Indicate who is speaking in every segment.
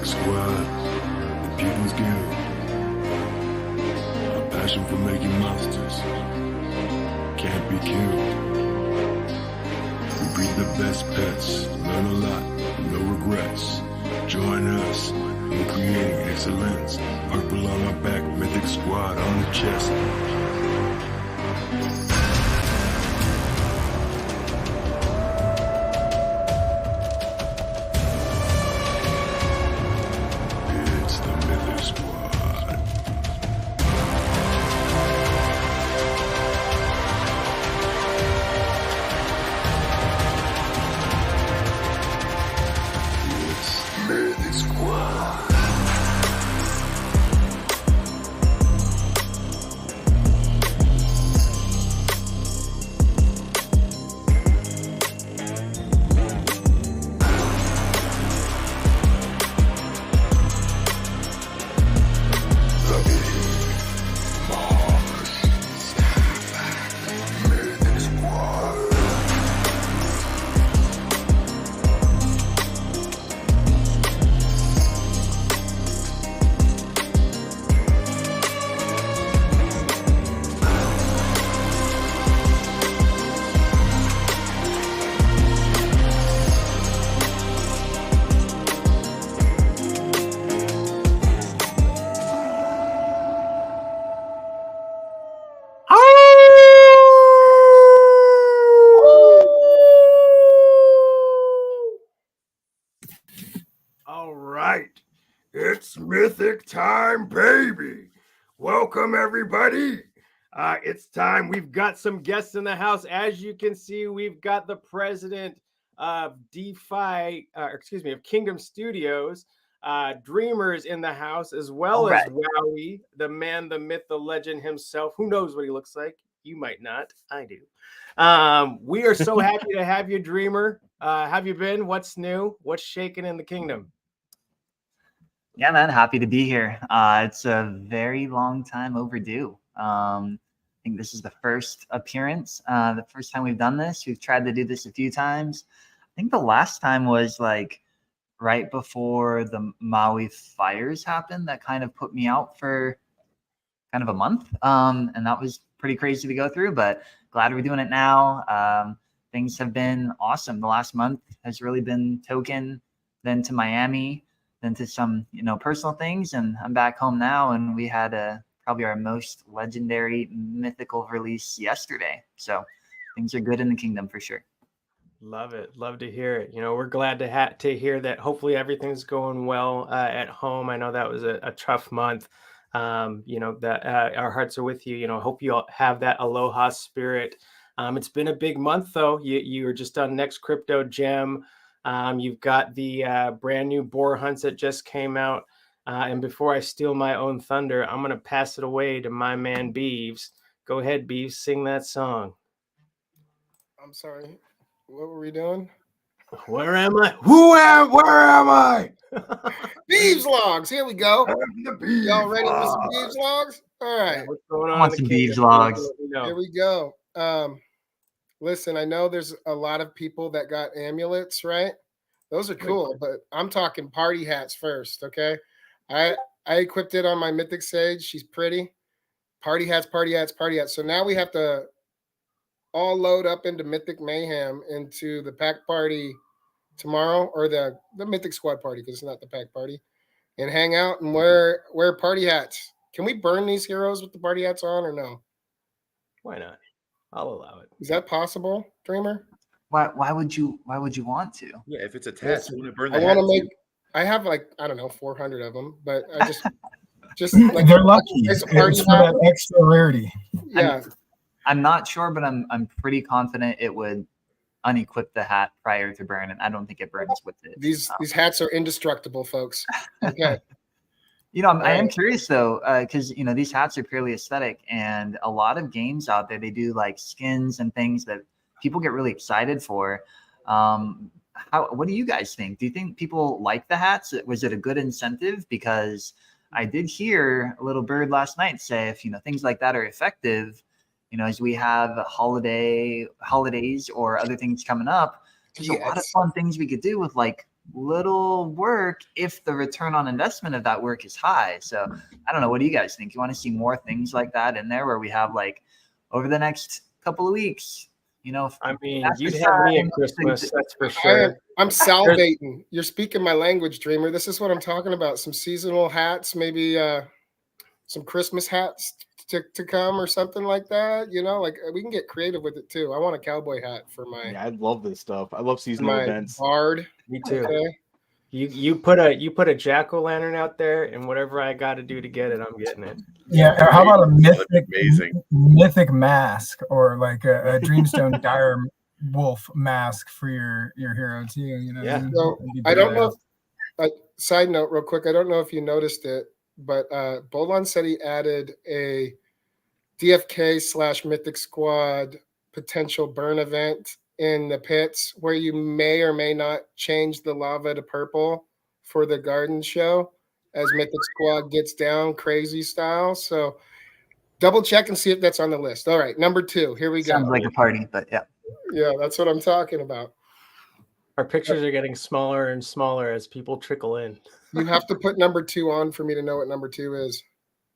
Speaker 1: Mythic Squad, the People's Guild. A passion for making monsters can't be killed. We breed the best pets, learn a lot, no regrets. Join us in creating excellence. Purple on our back, Mythic Squad on the chest. It's the Mythic Squad. It's Mythic Squad. The Beave, Mosh, Starbuck, Mythic Squad.
Speaker 2: All right, it's Mythic time, baby. Welcome, everybody. It's time. We've got some guests in the house. As you can see, we've got the president of of Kingdom Studios, Dreamers in the house, as well
Speaker 3: All
Speaker 2: as
Speaker 3: right.
Speaker 2: Wowee, the man, the myth, the legend himself. Who knows what he looks like? You might not. I do. We are so happy to have you, Dreamer. Have you been? What's new? What's shaking in the kingdom?
Speaker 3: Yeah, man, happy to be here. It's a very long time overdue. I think this is the first appearance, the first time we've done this. We've tried to do this a few times. I think the last time was like right before the Maui fires happened. That kind of put me out for kind of a month. And that was pretty crazy to go through, but glad we're doing it now. Things have been awesome. The last month has really been token, then to Miami, then to some, personal things. And I'm back home now, and we had probably our most legendary mythical release yesterday. So things are good in the kingdom for sure.
Speaker 2: Love it. Love to hear it. We're glad to hear that. Hopefully everything's going well at home. I know that was a tough month. That our hearts are with you. Hope you all have that aloha spirit. It's been a big month though. You were just on Next Crypto Gem. You've got the brand new boar hunts that just came out. And before I steal my own thunder, I'm going to pass it away to my man Beaves. Go ahead, Beaves, sing that song.
Speaker 4: I'm sorry. What were we doing?
Speaker 2: Where am I? Where am I?
Speaker 4: Beeves logs. Here we go.
Speaker 2: The Beaves
Speaker 4: Y'all ready for some
Speaker 2: logs.
Speaker 4: Beeves logs? All right.
Speaker 2: What's going on?
Speaker 3: I want
Speaker 2: in
Speaker 3: some
Speaker 2: the
Speaker 3: Beaves
Speaker 2: kingdom?
Speaker 3: logs.
Speaker 2: Let me know.
Speaker 4: Here we go. Listen, I know there's a lot of people that got amulets, right? Those are cool, but I'm talking party hats first, okay? I equipped it on my Mythic Sage. She's pretty. Party hats, party hats, party hats. So now we have to all load up into Mythic Mayhem into the pack party tomorrow, or the Mythic Squad party, because it's not the pack party, and hang out and wear party hats. Can we burn these heroes with the party hats on or no?
Speaker 2: Why not? I'll allow it.
Speaker 4: Is that possible, Dreamer?
Speaker 3: Why would you want to?
Speaker 5: Yeah, if it's attached, you want to burn
Speaker 4: I
Speaker 5: the
Speaker 4: want
Speaker 5: hat
Speaker 4: to
Speaker 5: too.
Speaker 4: I have 400 of them, but I just like
Speaker 6: They're lucky.
Speaker 4: it's
Speaker 6: It's
Speaker 4: a party
Speaker 6: for
Speaker 4: hat.
Speaker 6: that extra rarity.
Speaker 4: Yeah,
Speaker 3: I'm not sure, but I'm pretty confident it would unequip the hat prior to burn, and I don't think it burns with it.
Speaker 4: these hats are indestructible, folks. Okay.
Speaker 3: I am curious though, because these hats are purely aesthetic, and a lot of games out there, they do like skins and things that people get really excited for. What do you guys think? Do you think people like the hats? Was it a good incentive? Because I did hear a little bird last night say, if things like that are effective, as we have holidays or other things coming up, there's a lot of fun things we could do with like little work if the return on investment of that work is high. So I don't know. What do you guys think? You want to see more things like that in there where we have like over the next couple of weeks, you know,
Speaker 2: I mean, you'd have me at Christmas, that's for sure.
Speaker 4: I'm salivating. You're speaking my language, Dreamer. This is what I'm talking about. Some seasonal hats, maybe some Christmas hats to come or something like that. You know, like we can get creative with it too. I want a cowboy hat for my.
Speaker 5: Yeah, I love this stuff. I love seasonal events.
Speaker 4: Bard.
Speaker 2: Me too.
Speaker 4: Okay.
Speaker 2: You put a jack-o'-lantern out there, and whatever I got to do to get it, I'm getting it.
Speaker 6: Yeah, how about a mythic mask or like a Dreamstone dire wolf mask for your hero too? You know.
Speaker 2: Yeah.
Speaker 4: So I don't know. Side note, real quick. I don't know if you noticed it, but Bolon said he added a DFK / Mythic Squad potential burn event in the pits where you may or may not change the lava to purple for the garden show as Mythic Squad gets down crazy style. So double check and see if that's on the list. All right, number 2. Here we go.
Speaker 3: Sounds like a party, but yeah.
Speaker 4: Yeah, that's what I'm talking about.
Speaker 2: Our pictures are getting smaller and smaller as people trickle in.
Speaker 4: You have to put number 2 on for me to know what number 2 is.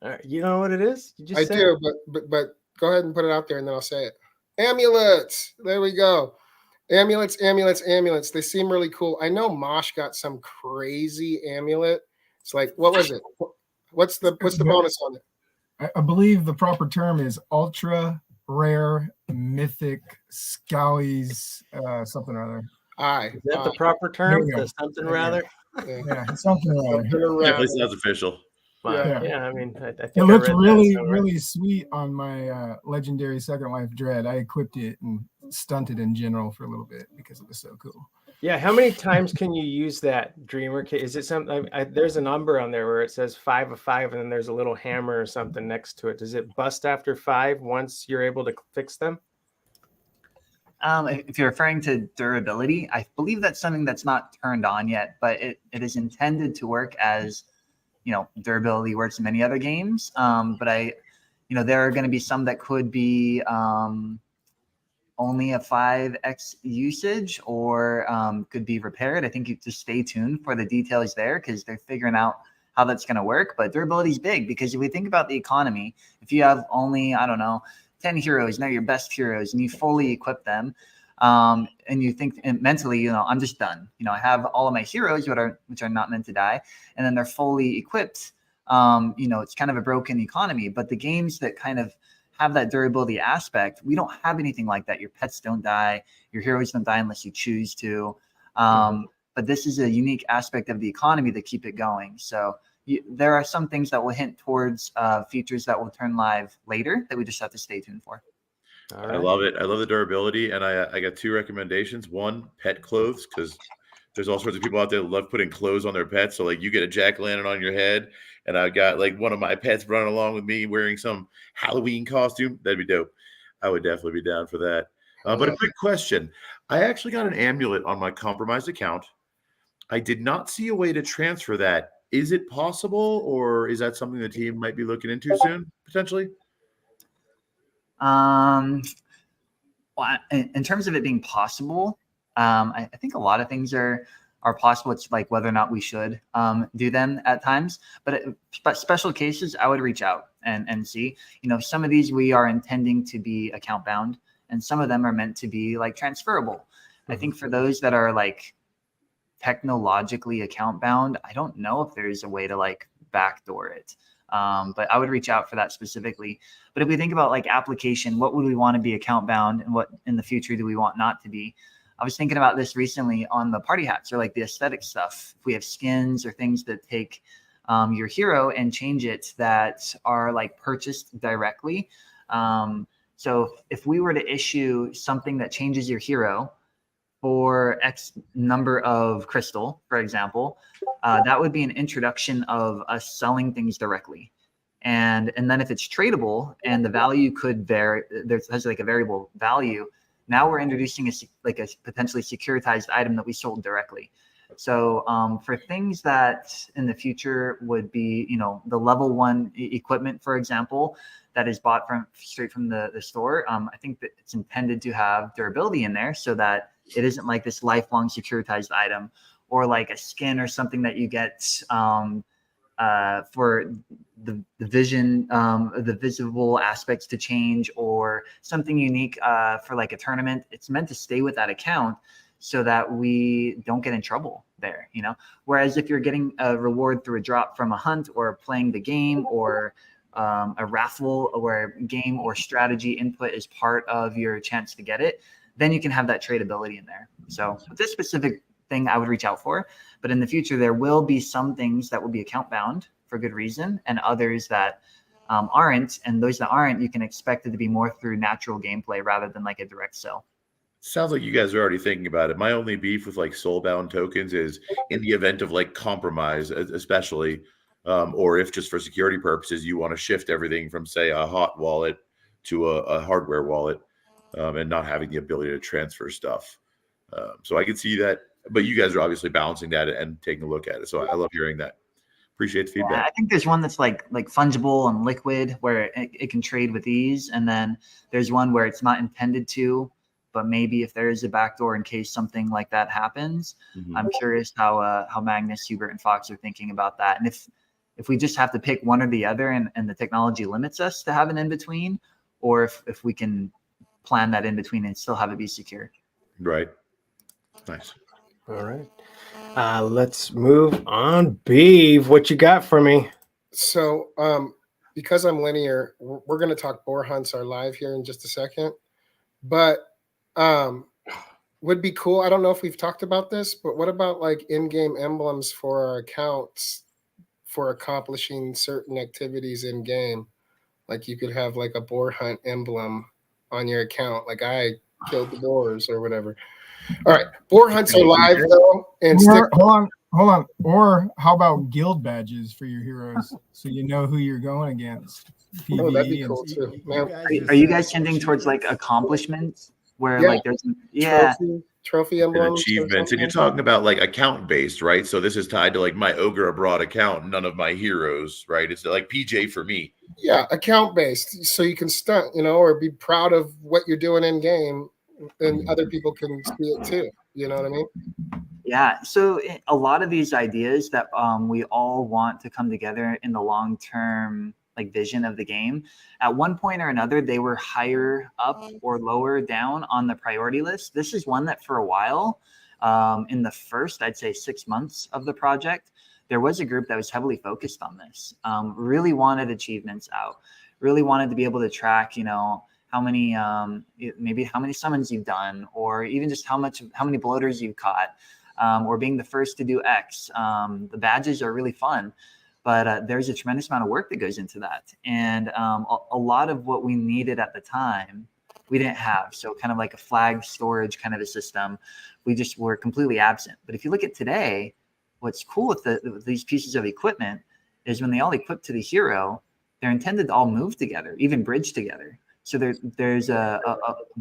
Speaker 2: All right, you know what it is? You just
Speaker 4: I do, but go ahead and put it out there and then I'll say it. Amulets. There we go. Amulets. They seem really cool. I know Mosh got some crazy amulet. It's like, what was it? What's the bonus on it?
Speaker 6: I believe the proper term is ultra rare mythic scowies something or other.
Speaker 2: Is that the proper term?
Speaker 6: Yeah.
Speaker 2: The something rather?
Speaker 6: Yeah, something or other.
Speaker 7: Definitely sounds official.
Speaker 2: Yeah, I mean, I think
Speaker 6: it looked really sweet on my legendary Second Life Dread. I equipped it and stunted in general for a little bit because it was so cool.
Speaker 2: Yeah, how many times can you use that, Dreamer? Is it something? There's a number on there where it says 5 of 5, and then there's a little hammer or something next to it. Does it bust after 5 once you're able to fix them?
Speaker 3: If you're referring to durability, I believe that's something that's not turned on yet, but it is intended to work as, you know, durability works in many other games. But there are going to be some that could be only a 5x usage or could be repaired. I think you just stay tuned for the details there because they're figuring out how that's going to work. But durability is big because if we think about the economy, if you have only, 10 heroes, they're your best heroes, and you fully equip them, and you think mentally, I'm just done. I have all of my heroes which are not meant to die, and then they're fully equipped. It's kind of a broken economy. But the games that kind of have that durability aspect, we don't have anything like that. Your pets don't die, your heroes don't die unless you choose to. But this is a unique aspect of the economy that keep it going. So there are some things that will hint towards features that will turn live later that we just have to stay tuned for.
Speaker 7: Right. I love it. I love the durability. And I got 2 recommendations. One, pet clothes, because there's all sorts of people out there that love putting clothes on their pets. So like you get a jack-o'-lantern on your head, and I got like one of my pets running along with me wearing some Halloween costume. That'd be dope. I would definitely be down for that. But a quick question. I actually got an amulet on my compromised account. I did not see a way to transfer that. Is it possible, or is that something the team might be looking into soon, potentially?
Speaker 3: Well, in terms of it being possible, I think a lot of things are possible. It's like whether or not we should do them at times. But special cases, I would reach out and see. Some of these we are intending to be account bound, and some of them are meant to be like transferable. I think for those that are like technologically account bound, I don't know if there's a way to like backdoor it. But I would reach out for that specifically. But if we think about like application, what would we want to be account bound, and what in the future do we want not to be? I was thinking about this recently on the party hats, or like the aesthetic stuff. If we have skins or things that take your hero and change it that are like purchased directly. So if we were to issue something that changes your hero for X number of crystal, for example, that would be an introduction of us selling things directly. And then if it's tradable and the value could vary, there's like a variable value. Now we're introducing a potentially securitized item that we sold directly. So for things that in the future would be, the level 1 equipment, for example, that is bought straight from the store, I think that it's intended to have durability in there so that it isn't like this lifelong securitized item, or like a skin or something that you get for the vision, the visible aspects to change, or something unique for like a tournament. It's meant to stay with that account so that we don't get in trouble there, you know? Whereas if you're getting a reward through a drop from a hunt or playing the game, or a raffle where game or strategy input is part of your chance to get it, then you can have that tradability in there. So with this specific thing, I would reach out for, but in the future, there will be some things that will be account bound for good reason, and others that aren't. And those that aren't, you can expect it to be more through natural gameplay rather than like a direct sell.
Speaker 7: Sounds like you guys are already thinking about it. My only beef with like soulbound tokens is in the event of like compromise, especially, or if just for security purposes, you want to shift everything from say a hot wallet to a hardware wallet, and not having the ability to transfer stuff. So I can see that, but you guys are obviously balancing that and taking a look at it. So I love hearing that. Appreciate the feedback.
Speaker 3: Yeah, I think there's one that's like fungible and liquid where it can trade with ease. And then there's one where it's not intended to, but maybe if there is a backdoor in case something like that happens. I'm curious how Magnus, Hubert, and Fox are thinking about that. And if we just have to pick one or the other, and the technology limits us to have an in-between, or if we can plan that in-between and still have it be secure.
Speaker 7: Right. Nice.
Speaker 2: All right. Let's move on. Beave, what you got for me?
Speaker 4: So because I'm linear, we're going to talk boar hunts are live here in just a second. But would be cool. I don't know if we've talked about this, but what about like in-game emblems for our accounts for accomplishing certain activities in game? Like you could have like a boar hunt emblem on your account, like I killed the boars or whatever. All right, boar hunts are live though, and
Speaker 6: hold on. Or how about guild badges for your heroes, so you know who you're going against?
Speaker 4: Oh, that'd be cool too. Man.
Speaker 3: Are you guys tending towards like accomplishments where like there's
Speaker 4: trophy emblems,
Speaker 7: achievements, and you're talking about like account based, right? So this is tied to like my OrgeAbroad account, none of my heroes, right? It's like PJ for me.
Speaker 4: Yeah, account based, so you can stunt, or be proud of what you're doing in game, and other people can see it too. You know what I mean?
Speaker 3: Yeah. So a lot of these ideas that we all want to come together in the long term like vision of the game, at one point or another, they were higher up or lower down on the priority list. This is one that for a while, in the first, I'd say 6 months of the project, there was a group that was heavily focused on this, really wanted achievements out, really wanted to be able to track, how many, maybe how many summons you've done, or even just how many bloaters you've caught, or being the first to do X. The badges are really fun. But there's a tremendous amount of work that goes into that. And a lot of what we needed at the time, we didn't have. So kind of like a flag storage kind of a system, we just were completely absent. But if you look at today, what's cool with these pieces of equipment is when they all equip to the hero, they're intended to all move together, even bridge together. So there's a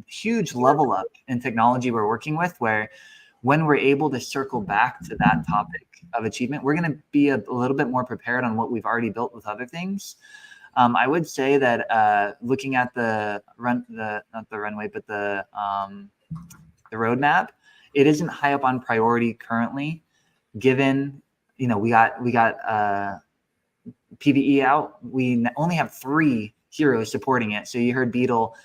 Speaker 3: huge level up in technology we're working with, where when we're able to circle back to that topic of achievement, we're going to be a little bit more prepared on what we've already built with other things. I would say that looking at the roadmap, it isn't high up on priority currently, given we got PvE out. We only have 3 heroes supporting it. So you heard Beetle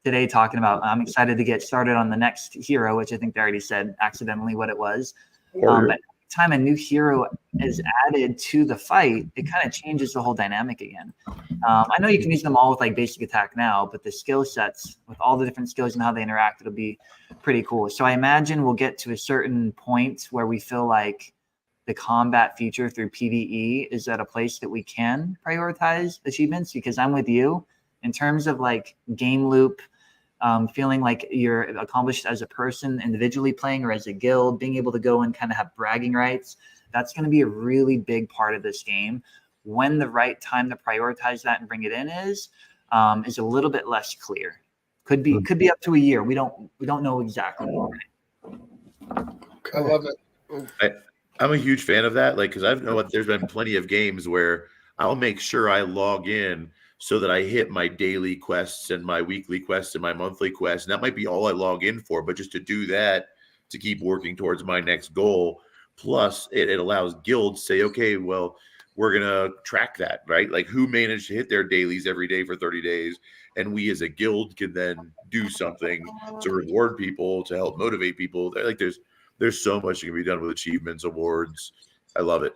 Speaker 3: today talking about, I'm excited to get started on the next hero, which I think they already said accidentally what it was. But every time a new hero is added to the fight, it kind of changes the whole dynamic again. I know you can use them all with like basic attack now, but the skill sets with all the different skills and how they interact, it'll be pretty cool. So I imagine we'll get to a certain point where we feel like the combat feature through PvE is at a place that we can prioritize achievements, because I'm with you in terms of like game loop, feeling like you're accomplished as a person individually playing or as a guild, being able to go and kind of have bragging rights. That's going to be a really big part of this game. When the right time to prioritize that and bring it in is a little bit less clear. Could be up to a year. We don't know exactly.
Speaker 4: I love it.
Speaker 7: I'm a huge fan of that. Like, because I know there's been plenty of games where I'll make sure I log in so that I hit my daily quests and my weekly quests and my monthly quests. And that might be all I log in for, but just to do that to keep working towards my next goal. Plus, it allows guilds to say, okay, well, we're going to track that, right? Like who managed to hit their dailies every day for 30 days. And we as a guild can then do something to reward people, to help motivate people. Like there's so much that can be done with achievements, awards. I love it.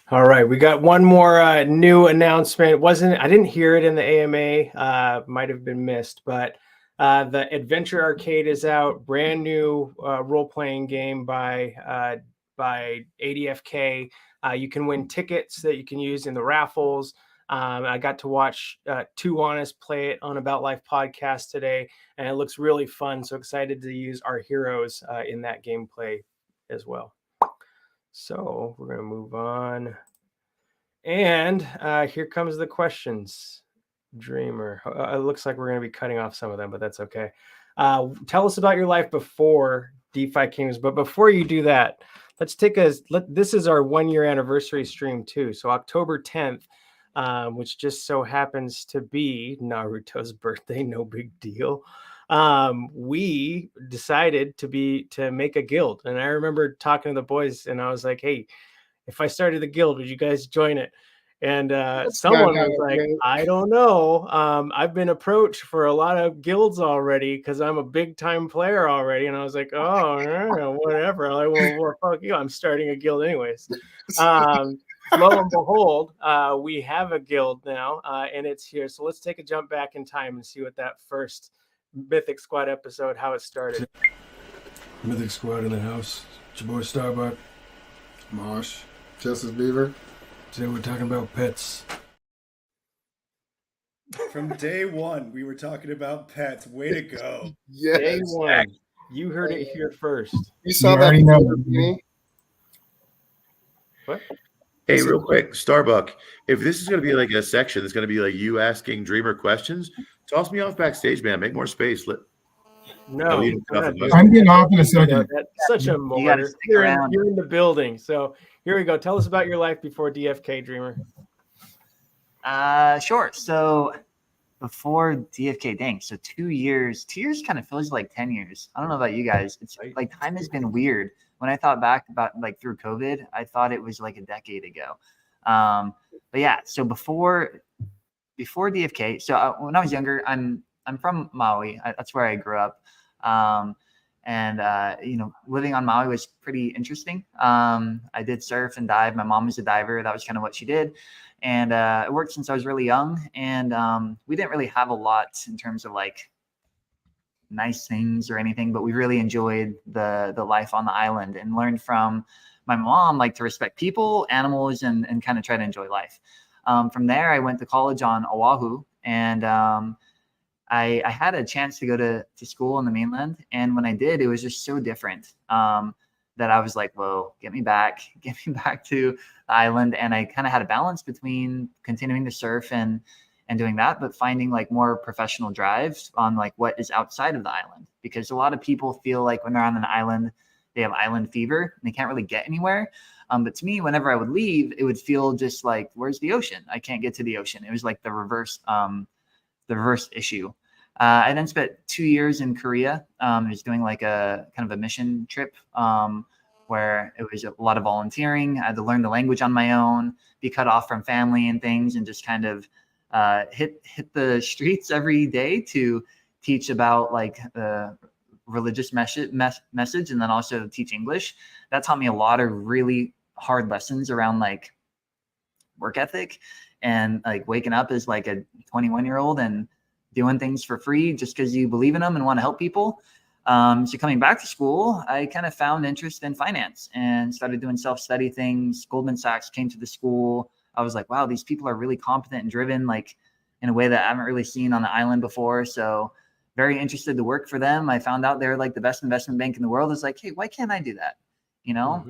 Speaker 2: All right, we got one more new announcement. I didn't hear it in the AMA. Might have been missed, but the Adventure Arcade is out. Brand new role-playing game by ADFK. You can win tickets that you can use in the raffles. I got to watch Two Honest play it on About Life podcast today, and it looks really fun. So excited to use our heroes in that gameplay as well. So we're going to move on. And here comes the questions, Dreamer. It looks like we're going to be cutting off some of them, but that's okay. Tell us about your life before DeFi Kingdoms. But before you do that, this is our 1-year anniversary stream too. So October 10th, which just so happens to be Naruto's birthday, no big deal. We decided to make a guild. And I remember talking to the boys and I was like, hey, if I started the guild, would you guys join it? And someone was like, I don't know. I've been approached for a lot of guilds already because I'm a big time player already. And I was like, oh, no, whatever. I'm like, well, fuck you. I'm starting a guild anyways. Lo and behold, we have a guild now and it's here. So let's take a jump back in time and see what that first Mythic Squad episode, how it started.
Speaker 1: Mythic Squad in the house. It's your boy Starbuck.
Speaker 4: Mosh. Justice Beaver.
Speaker 1: Today we're talking about pets.
Speaker 8: From day one, we were talking about pets. Way to go.
Speaker 4: Yes.
Speaker 2: Day one. You heard it here first.
Speaker 4: You saw that?
Speaker 2: What?
Speaker 7: Hey, real quick, Starbuck, if this is going to be like a section that's going to be like you asking Dreamer questions, toss me off backstage, man. Make more space.
Speaker 2: No,
Speaker 6: I'm getting off in a second.
Speaker 2: That's such a martyr. You're in the building. So here we go. Tell us about your life before DFK, Dreamer.
Speaker 3: Sure. So before DFK, dang. So 2 years. 2 years kind of feels like 10 years. I don't know about you guys. It's like time has been weird. When I thought back about like through COVID, I thought it was like a decade ago. But yeah. So before DFK. So when I was younger, I'm from Maui. That's where I grew up. Living on Maui was pretty interesting. I did surf and dive. My mom was a diver. That was kind of what she did. And it worked since I was really young. And we didn't really have a lot in terms of like nice things or anything, but we really enjoyed the life on the island and learned from my mom, like to respect people, animals, and kind of try to enjoy life. From there, I went to college on Oahu, and I had a chance to go to school on the mainland. And when I did, it was just so different that I was like, whoa, get me back to the island. And I kind of had a balance between continuing to surf and doing that, but finding like more professional drives on like what is outside of the island. Because a lot of people feel like when they're on an island, they have island fever and they can't really get anywhere. But to me, whenever I would leave, it would feel just like, where's the ocean? I can't get to the ocean. It was like the reverse issue. I then spent 2 years in Korea. I was doing like a kind of a mission trip where it was a lot of volunteering. I had to learn the language on my own, be cut off from family and things, and just kind of hit the streets every day to teach about like the religious message, and then also teach English. That taught me a lot of really hard lessons around like work ethic and like waking up as like a 21-year-old and doing things for free just because you believe in them and want to help people. So coming back to school, I kind of found interest in finance and started doing self-study things. Goldman Sachs came to the school. I was like, wow, these people are really competent and driven, like in a way that I haven't really seen on the island before. So very interested to work for them. I found out they're like the best investment bank in the world. It's like, hey, why can't I do that? You know,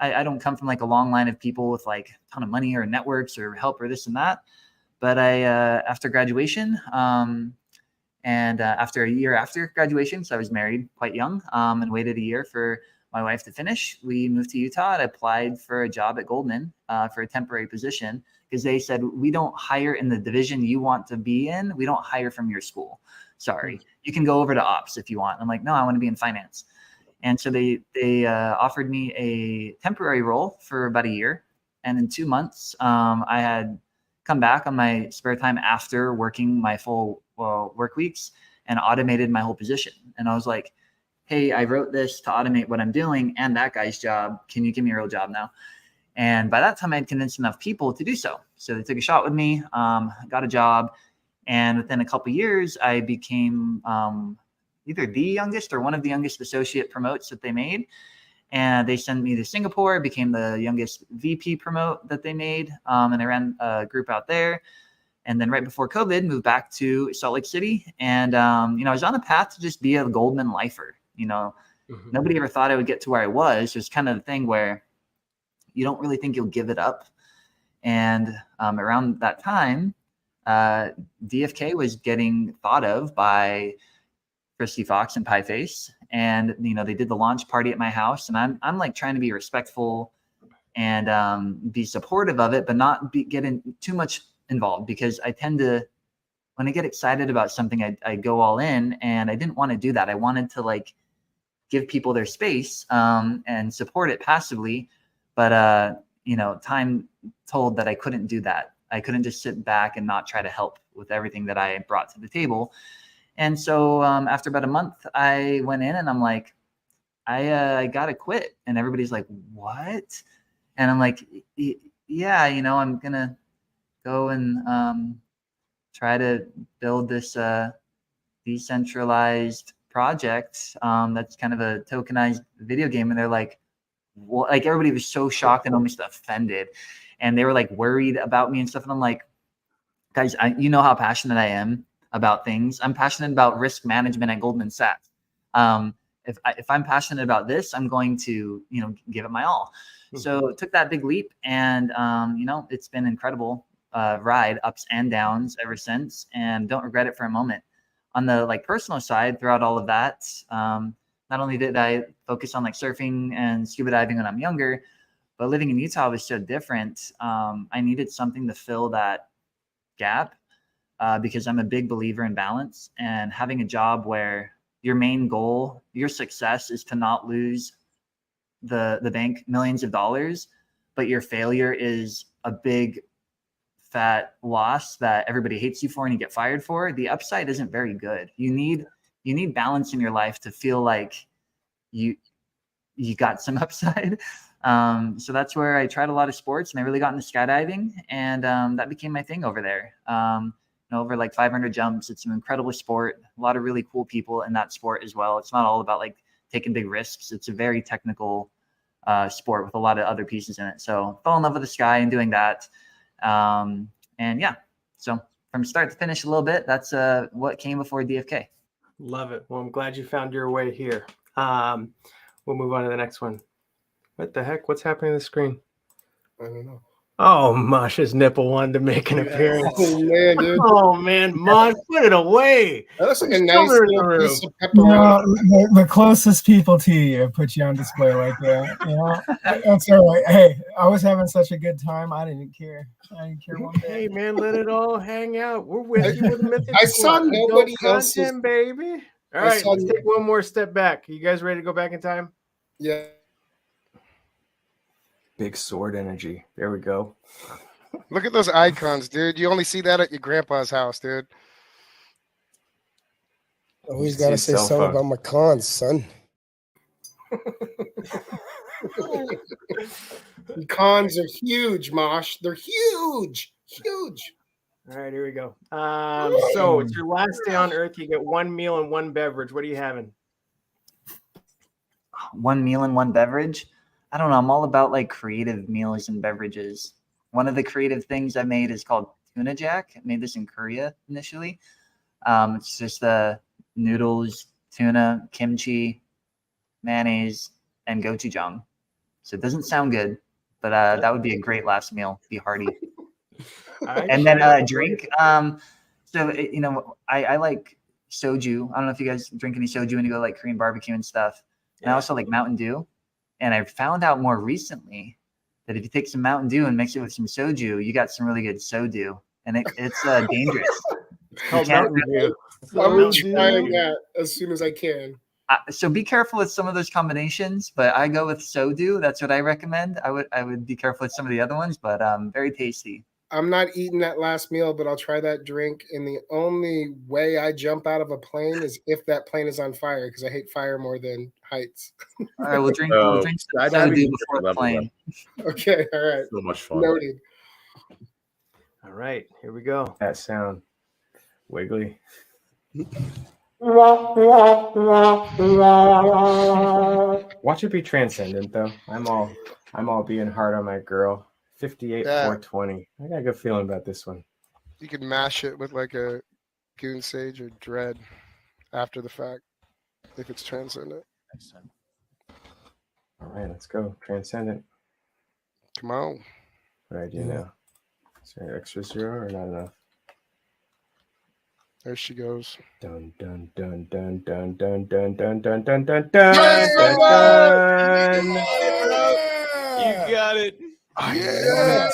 Speaker 3: I don't come from like a long line of people with like a ton of money or networks or help or this and that. But after graduation, after a year after graduation, so I was married quite young and waited a year for my wife to finish. We moved to Utah and applied for a job at Goldman for a temporary position because they said, we don't hire in the division you want to be in. We don't hire from your school. Sorry, you can go over to ops if you want. I'm like, no, I want to be in finance. And so they offered me a temporary role for about a year. And in 2 months, I had come back on my spare time after working my full work weeks and automated my whole position. And I was like, hey, I wrote this to automate what I'm doing and that guy's job. Can you give me a real job now? And by that time, I had convinced enough people to do so. So they took a shot with me, got a job. And within a couple of years, I became either the youngest or one of the youngest associate promotes that they made. And they sent me to Singapore, became the youngest VP promote that they made. And I ran a group out there. And then right before COVID, moved back to Salt Lake City. And, I was on a path to just be a Goldman lifer. Nobody ever thought I would get to where I was. It was kind of the thing where you don't really think you'll give it up. And around that time, DFK was getting thought of by Christy Fox and Pieface. And, they did the launch party at my house. And I'm like trying to be respectful and be supportive of it, but not getting too much involved, because I tend to, when I get excited about something, I go all in, and I didn't want to do that. I wanted to give people their space and support it passively. But, time told that I couldn't do that. I couldn't just sit back and not try to help with everything that I brought to the table. And so after about a month, I went in and I'm like, I got to quit. And everybody's like, what? And I'm like, yeah, I'm going to go and try to build this decentralized project that's kind of a tokenized video game. And they're like, well, everybody was so shocked and almost offended. And they were worried about me and stuff. And I'm like, guys, you know how passionate I am about things. I'm passionate about risk management at Goldman Sachs. If I'm passionate about this, I'm going to, give it my all. So took that big leap, and it's been an incredible ride, ups and downs ever since, and don't regret it for a moment. On the personal side, throughout all of that, not only did I focus on surfing and scuba diving when I'm younger, but living in Utah was so different. I needed something to fill that gap because I'm a big believer in balance, and having a job where your main goal, your success, is to not lose the bank millions of dollars, but your failure is a big fat loss that everybody hates you for and you get fired for. The upside isn't very good. You need balance in your life to feel like you got some upside. So that's where I tried a lot of sports, and I really got into skydiving, and that became my thing over there. Over 500 jumps. It's an incredible sport. A lot of really cool people in that sport as well. It's not all about taking big risks. It's a very technical sport with a lot of other pieces in it. So fell in love with the sky and doing that. And yeah, so from start to finish a little bit, that's what came before DFK.
Speaker 2: Love it. Well, I'm glad you found your way here. We'll move on to the next one. What the heck? What's happening to the screen?
Speaker 4: I don't know.
Speaker 2: Oh, Mosh's nipple wanted to make an appearance.
Speaker 4: Oh man, dude.
Speaker 2: Oh man, Mosh, put it away.
Speaker 4: That looks like a
Speaker 2: Just
Speaker 4: nice
Speaker 2: cover it in the
Speaker 4: little
Speaker 2: room.
Speaker 4: piece of pepperoni.
Speaker 6: The closest people to you put you on display like that. That's all right. Hey, I was having such a good time. I didn't care. I didn't care one bit.
Speaker 2: Hey man, let it all hang out. We're with you with Mythic.
Speaker 4: I saw
Speaker 2: Squad.
Speaker 4: nobody
Speaker 2: Dope
Speaker 4: else's-
Speaker 2: content, baby. All right, let's take one more step back. You guys ready to go back in time?
Speaker 4: Yeah.
Speaker 2: Big sword energy. There we go.
Speaker 4: Look at those icons, dude. You only see that at your grandpa's house, dude.
Speaker 9: Always got to say something about my cons, son.
Speaker 4: Cons are huge, Mosh. They're huge. Huge.
Speaker 2: All right, here we go. So it's your last day on Earth. You get one meal and one beverage. What are you having?
Speaker 3: One meal and one beverage. I don't know. I'm all about creative meals and beverages. One of the creative things I made is called Tuna Jack. I made this in Korea initially. It's just noodles, tuna, kimchi, mayonnaise, and gochujang. So it doesn't sound good, but that would be a great last meal. Be hearty. And then a drink. I like soju. I don't know if you guys drink any soju when you go Korean barbecue and stuff. And I also like Mountain Dew. And I found out more recently that if you take some Mountain Dew and mix it with some soju, you got some really good soju. And it's dangerous.
Speaker 2: Called Mountain Dew.
Speaker 4: I'm trying that as soon as I can.
Speaker 3: So be careful with some of those combinations, but I go with soju. That's what I recommend. I would be careful with some of the other ones, but very tasty.
Speaker 4: I'm not eating that last meal, but I'll try that drink. And the only way I jump out of a plane is if that plane is on fire, because I hate fire more than heights.
Speaker 3: All right, we'll drink soju before the plane.
Speaker 4: Okay, all right.
Speaker 7: So much fun.
Speaker 4: Noted.
Speaker 2: All right, here we go. That sound wiggly. Watch it be transcendent, though. I'm all being hard on my girl. 58-420. I got a good feeling about this one.
Speaker 4: You could mash it with like a goon sage or dread after the fact if it's transcendent.
Speaker 2: All right, let's go. Transcendent.
Speaker 4: Come on.
Speaker 2: What do I do now? Is there an extra 0 or not enough?
Speaker 4: There she goes.
Speaker 2: Dun dun dun dun dun dun dun dun dun dun dun dun.
Speaker 5: You got it.
Speaker 4: Yeah.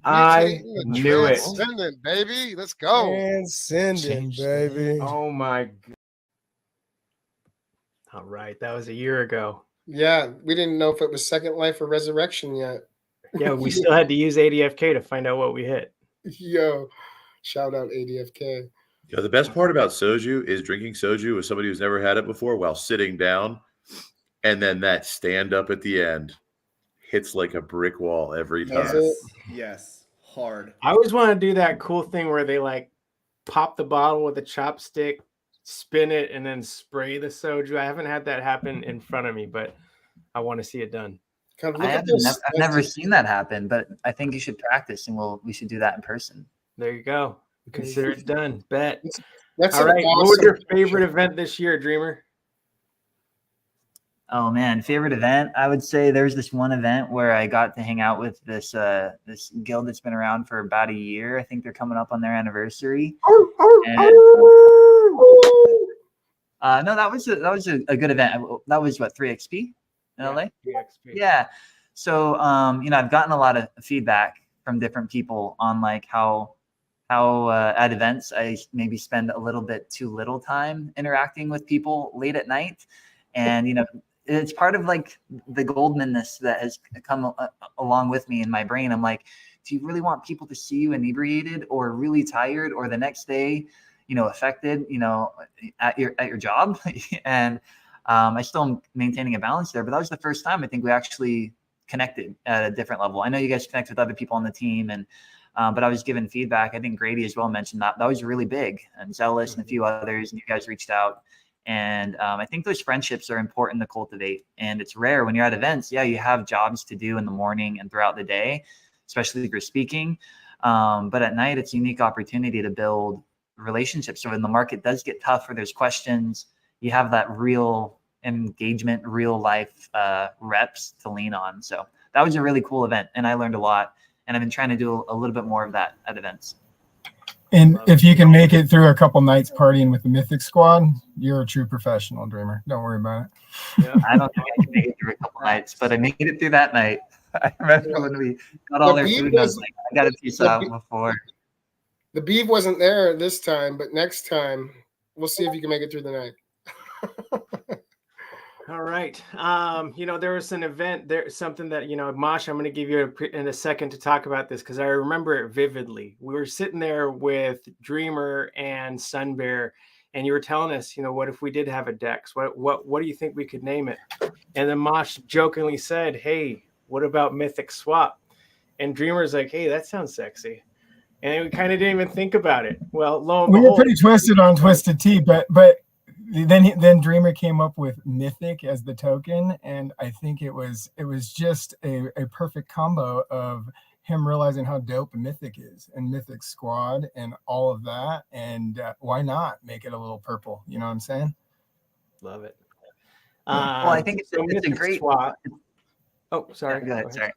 Speaker 2: I knew it.
Speaker 4: Transcendent, baby. Let's go.
Speaker 9: Transcendent, baby.
Speaker 2: Oh my God. All right, that was a year ago.
Speaker 4: Yeah, we didn't know if it was Second Life or Resurrection yet.
Speaker 2: Yeah, we still had to use ADFK to find out what we hit.
Speaker 4: Yo, shout out ADFK.
Speaker 7: Yeah, the best part about soju is drinking soju with somebody who's never had it before while sitting down, and then that stand up at the end hits like a brick wall every time.
Speaker 8: Yes, hard.
Speaker 2: I always want to do that cool thing where they like pop the bottle with a chopstick, spin it, and then spray the soju. I haven't had that happen in front of me, but I want to see it done.
Speaker 3: I've never seen that happen, but I think you should practice, and we should do that in person.
Speaker 2: There you go. Consider it done. Bet.
Speaker 4: That's
Speaker 2: all right. What was your favorite event this year, Dreamer?
Speaker 3: Oh man, favorite event? I would say there's this one event where I got to hang out with this this guild that's been around for about a year. I think they're coming up on their anniversary. No, that was a good event. That was what, 3XP in LA?
Speaker 2: 3XP.
Speaker 3: Yeah. So I've gotten a lot of feedback from different people on like how at events I maybe spend a little bit too little time interacting with people late at night, and it's part of like the Goldmanness that has come along with me in my brain. I'm like, do you really want people to see you inebriated or really tired or the next day, affected, at your job? And I still am maintaining a balance there, but that was the first time I think we actually connected at a different level. I know you guys connect with other people on the team, and but I was given feedback. I think Grady as well mentioned that was really big, and Zealous and a few others, and you guys reached out. And I think those friendships are important to cultivate. And it's rare when you're at events. Yeah, you have jobs to do in the morning and throughout the day, especially if you're speaking. But at night, it's a unique opportunity to build relationships. So when the market does get tough or there's questions, you have that real engagement, real life reps to lean on. So that was a really cool event. And I learned a lot. And I've been trying to do a little bit more of that at events.
Speaker 6: And if you can make it through a couple nights partying with the Mythic Squad, you're a true professional, Dreamer. Don't worry about it.
Speaker 3: Yeah. I don't think I can make it through a couple nights, but I made it through that night. I remember when we got all their food, and I was like, I got a piece out before.
Speaker 4: The Beave wasn't there this time, but next time, we'll see if you can make it through the night.
Speaker 2: All right. There was an event there, something that, Mosh, I'm going to give you in a second to talk about this because I remember it vividly. We were sitting there with Dreamer and Sunbear, and you were telling us, what if we did have a Dex? What do you think we could name it? And then Mosh jokingly said, hey, what about Mythic Swap? And Dreamer's like, hey, that sounds sexy. And we kind of didn't even think about it. Well, lo and behold,
Speaker 6: we were pretty twisted on Twisted Tea, but then Dreamer came up with Mythic as the token, and I think it was just a perfect combo of him realizing how dope Mythic is and Mythic Squad and all of that, and why not make it a little purple? You know what I'm saying?
Speaker 2: Love it.
Speaker 3: Well, I think it's a great
Speaker 2: swap. Oh, sorry.
Speaker 3: Go ahead. Sorry.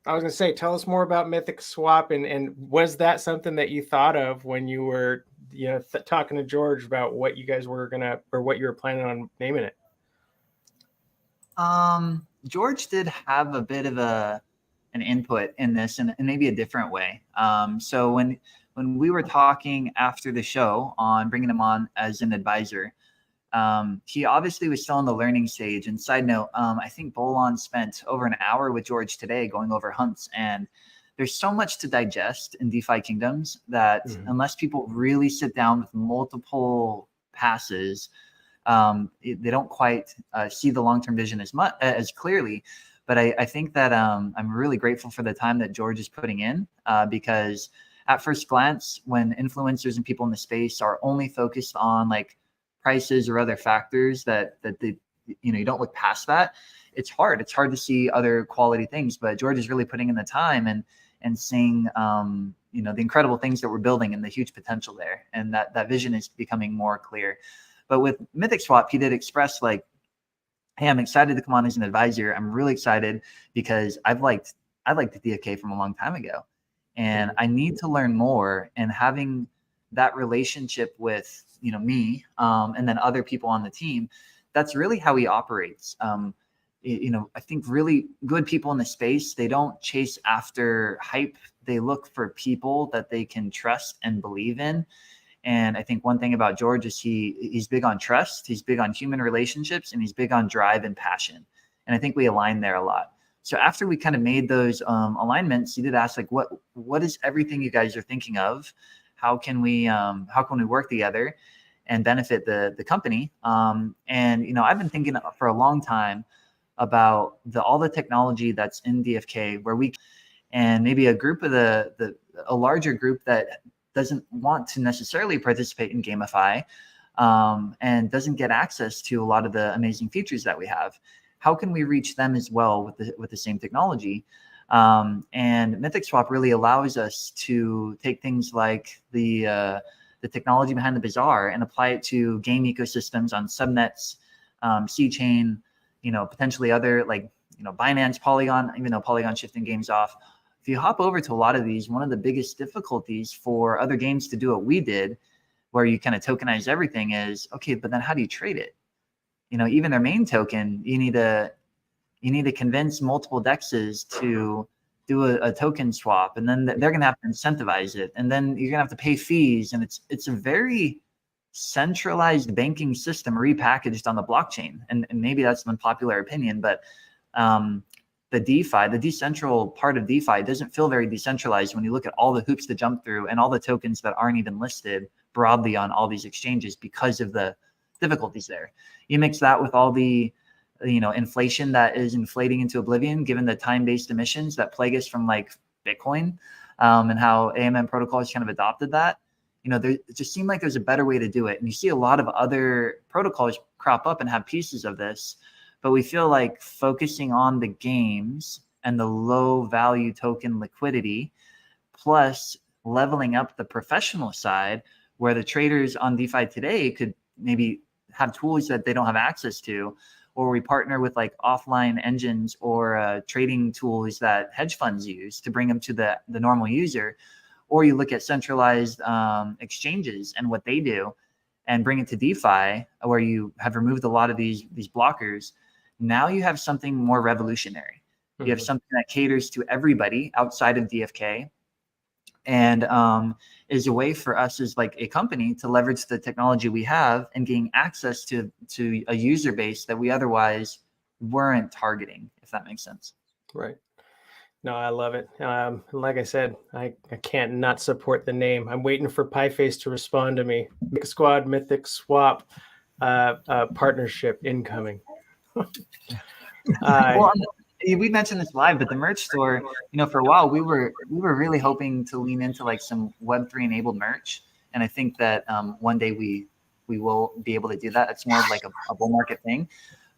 Speaker 2: I was going to say, tell us more about Mythic Swap, and was that something that you thought of when you were talking to George about what you guys were what you were planning on naming it?
Speaker 3: George did have a bit of an input in this, and maybe a different way. So when when we were talking after the show on bringing him on as an advisor, he obviously was still in the learning stage. And side note, I think Bolon spent over an hour with George today going over hunts, and there's so much to digest in DeFiKingdoms that unless people really sit down with multiple passes, they don't quite see the long-term vision as clearly. But I think that I'm really grateful for the time that George is putting in, because at first glance, when influencers and people in the space are only focused on like prices or other factors that they, you don't look past that, it's hard to see other quality things. But George is really putting in the time and seeing the incredible things that we're building and the huge potential there, and that vision is becoming more clear. But with Mythic Swap, he did express like, hey, I'm excited to come on as an advisor. I'm really excited because I've liked the DFK from a long time ago, and I need to learn more. And having that relationship with me and then other people on the team, that's really how he operates. I think really good people in the space, they don't chase after hype. They look for people that they can trust and believe in. And I think one thing about George is he's big on trust, he's big on human relationships, and he's big on drive and passion. And I think we align there a lot. So after we kind of made those alignments, he did ask like, what is everything you guys are thinking of? How can we work together and benefit the company? And I've been thinking for a long time about all the technology that's in DFK, where we and maybe a group of a larger group that doesn't want to necessarily participate in GameFi and doesn't get access to a lot of the amazing features that we have. How can we reach them as well with the same technology? And Mythic Swap really allows us to take things like the technology behind the bazaar and apply it to game ecosystems on subnets, C-Chain, potentially other like Binance, Polygon, even though Polygon shifting games off. If you hop over to a lot of these, one of the biggest difficulties for other games to do what we did, where you kind of tokenize everything, is okay, but then how do you trade it? Even their main token, you need to convince multiple dexes to do a token swap, and then they're going to have to incentivize it, and then you're going to have to pay fees, and it's a very centralized banking system repackaged on the blockchain. And maybe that's an unpopular opinion, but the DeFi, the decentral part of DeFi, doesn't feel very decentralized when you look at all the hoops to jump through and all the tokens that aren't even listed broadly on all these exchanges because of the difficulties there. You mix that with all the inflation that is inflating into oblivion, given the time-based emissions that plague us from like Bitcoin, and how AMM protocol has kind of adopted that. It just seemed like there's a better way to do it. And you see a lot of other protocols crop up and have pieces of this, but we feel like focusing on the games and the low value token liquidity, plus leveling up the professional side, where the traders on DeFi today could maybe have tools that they don't have access to, or we partner with like offline engines or trading tools that hedge funds use to bring them to the normal user. Or you look at centralized exchanges and what they do and bring it to DeFi, where you have removed a lot of these blockers. Now you have something more revolutionary. You have something that caters to everybody outside of DFK, and is a way for us as like a company to leverage the technology we have and gain access to a user base that we otherwise weren't targeting, if that makes sense.
Speaker 2: Right. No, I love it. Like I said, I can't not support the name. I'm waiting for Pieface to respond to me. Mythic Squad, Mythic Swap partnership incoming.
Speaker 3: Well, we mentioned this live, but the merch store, for a while we were really hoping to lean into like some Web3 enabled merch, and I think that one day we will be able to do that. It's more of like a bull market thing,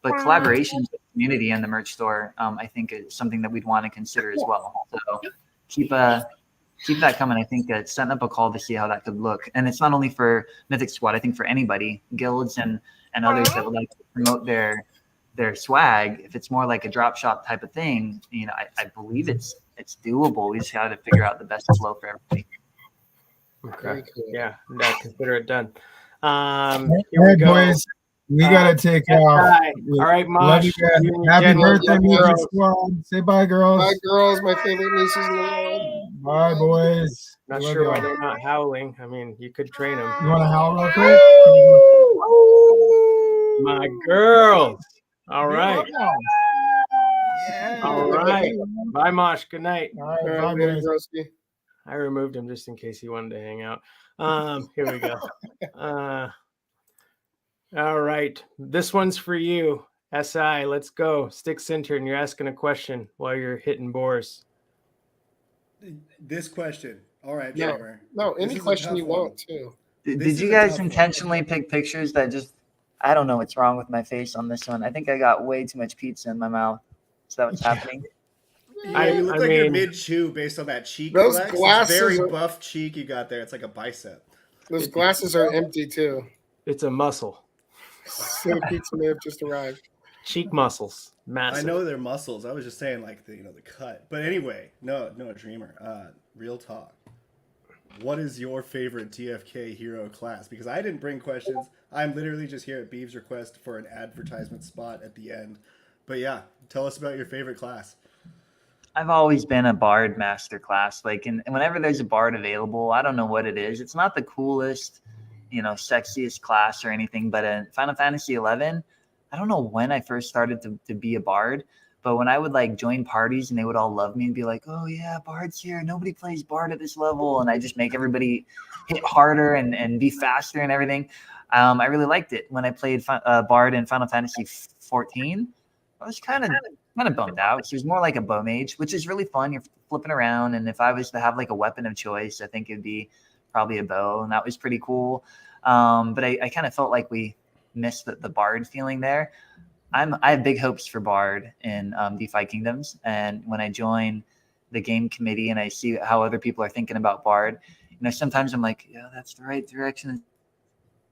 Speaker 3: but collaborations with the community and the merch store, I think is something that we'd want to consider as well. So keep that coming. I think setting up a call to see how that could look, and it's not only for Mythic Squad. I think for anybody, guilds and others that would like to promote their swag, if it's more like a drop shop type of thing, I believe it's doable. We just got to figure out the best flow for everybody.
Speaker 2: Okay. Yeah, consider it done.
Speaker 6: All right, boys. We gotta take off.
Speaker 2: All right,
Speaker 6: Love
Speaker 2: Mosh.
Speaker 6: you guys.
Speaker 2: You and your
Speaker 6: Happy
Speaker 2: Jenny,
Speaker 6: birthday,
Speaker 2: love
Speaker 6: Music
Speaker 2: girls.
Speaker 6: Squad. Say bye, girls.
Speaker 4: Bye, girls. My favorite nieces in the world.
Speaker 6: Bye, boys.
Speaker 2: Not
Speaker 6: We love
Speaker 2: sure why
Speaker 6: y'all.
Speaker 2: they're not howling. I mean, you could train them.
Speaker 6: You want to howl real quick?
Speaker 2: My girls. All
Speaker 6: We
Speaker 2: right.
Speaker 6: love y'all.
Speaker 2: All right. Bye, Mosh. Good night.
Speaker 6: All right,
Speaker 4: All
Speaker 6: bye,
Speaker 4: right, later,
Speaker 6: boys.
Speaker 4: Broski.
Speaker 2: I removed him just in case he wanted to hang out. Here we go. All right. This one's for you. SI, let's go. Stick center, and you're asking a question while you're hitting boars.
Speaker 8: This question. All right,
Speaker 4: No,
Speaker 8: Trevor.
Speaker 4: no,
Speaker 8: This
Speaker 4: any
Speaker 8: is a
Speaker 4: question
Speaker 8: tough
Speaker 4: you
Speaker 8: one.
Speaker 4: want to.
Speaker 3: Did
Speaker 8: This
Speaker 3: you
Speaker 8: is a
Speaker 3: guys
Speaker 8: tough one.
Speaker 3: intentionally pick pictures that just, I don't know what's wrong with my face on this one. I think I got way too much pizza in my mouth. Is that what's happening?
Speaker 8: Yeah, you look
Speaker 2: I
Speaker 8: like you're
Speaker 2: mean-
Speaker 8: mid-chew based on that cheek
Speaker 4: Those
Speaker 8: flex.
Speaker 4: glasses
Speaker 8: It's very
Speaker 4: are-
Speaker 8: buff cheek you got there. It's like a bicep.
Speaker 4: Those glasses are empty too.
Speaker 2: It's a muscle.
Speaker 4: So the pizza may have just arrived.
Speaker 2: Cheek muscles. Massive.
Speaker 8: I know they're muscles. I was just saying like the cut. But anyway, no, Dreamer. Real talk. What is your favorite DFK hero class? Because I didn't bring questions. I'm literally just here at Beave's request for an advertisement spot at the end. But yeah, tell us about your favorite class.
Speaker 3: I've always been a bard master class. Like, and whenever there's a bard available, I don't know what it is. It's not the coolest, sexiest class or anything, but in Final Fantasy 11, I don't know when I first started to be a bard, but when I would like join parties and they would all love me and be like, oh yeah, bard's here. Nobody plays bard at this level. And I just make everybody hit harder and be faster and everything. I really liked it. When I played bard in Final Fantasy 14, I was kind of bummed out. She was more like a bow mage, which is really fun. You're flipping around, and if I was to have like a weapon of choice, I think it'd be probably a bow, and that was pretty cool. But I kind of felt like we missed the bard feeling there. I have big hopes for bard in DeFiKingdoms, and when I join the game committee and I see how other people are thinking about bard, sometimes I'm like, yeah, that's the right direction.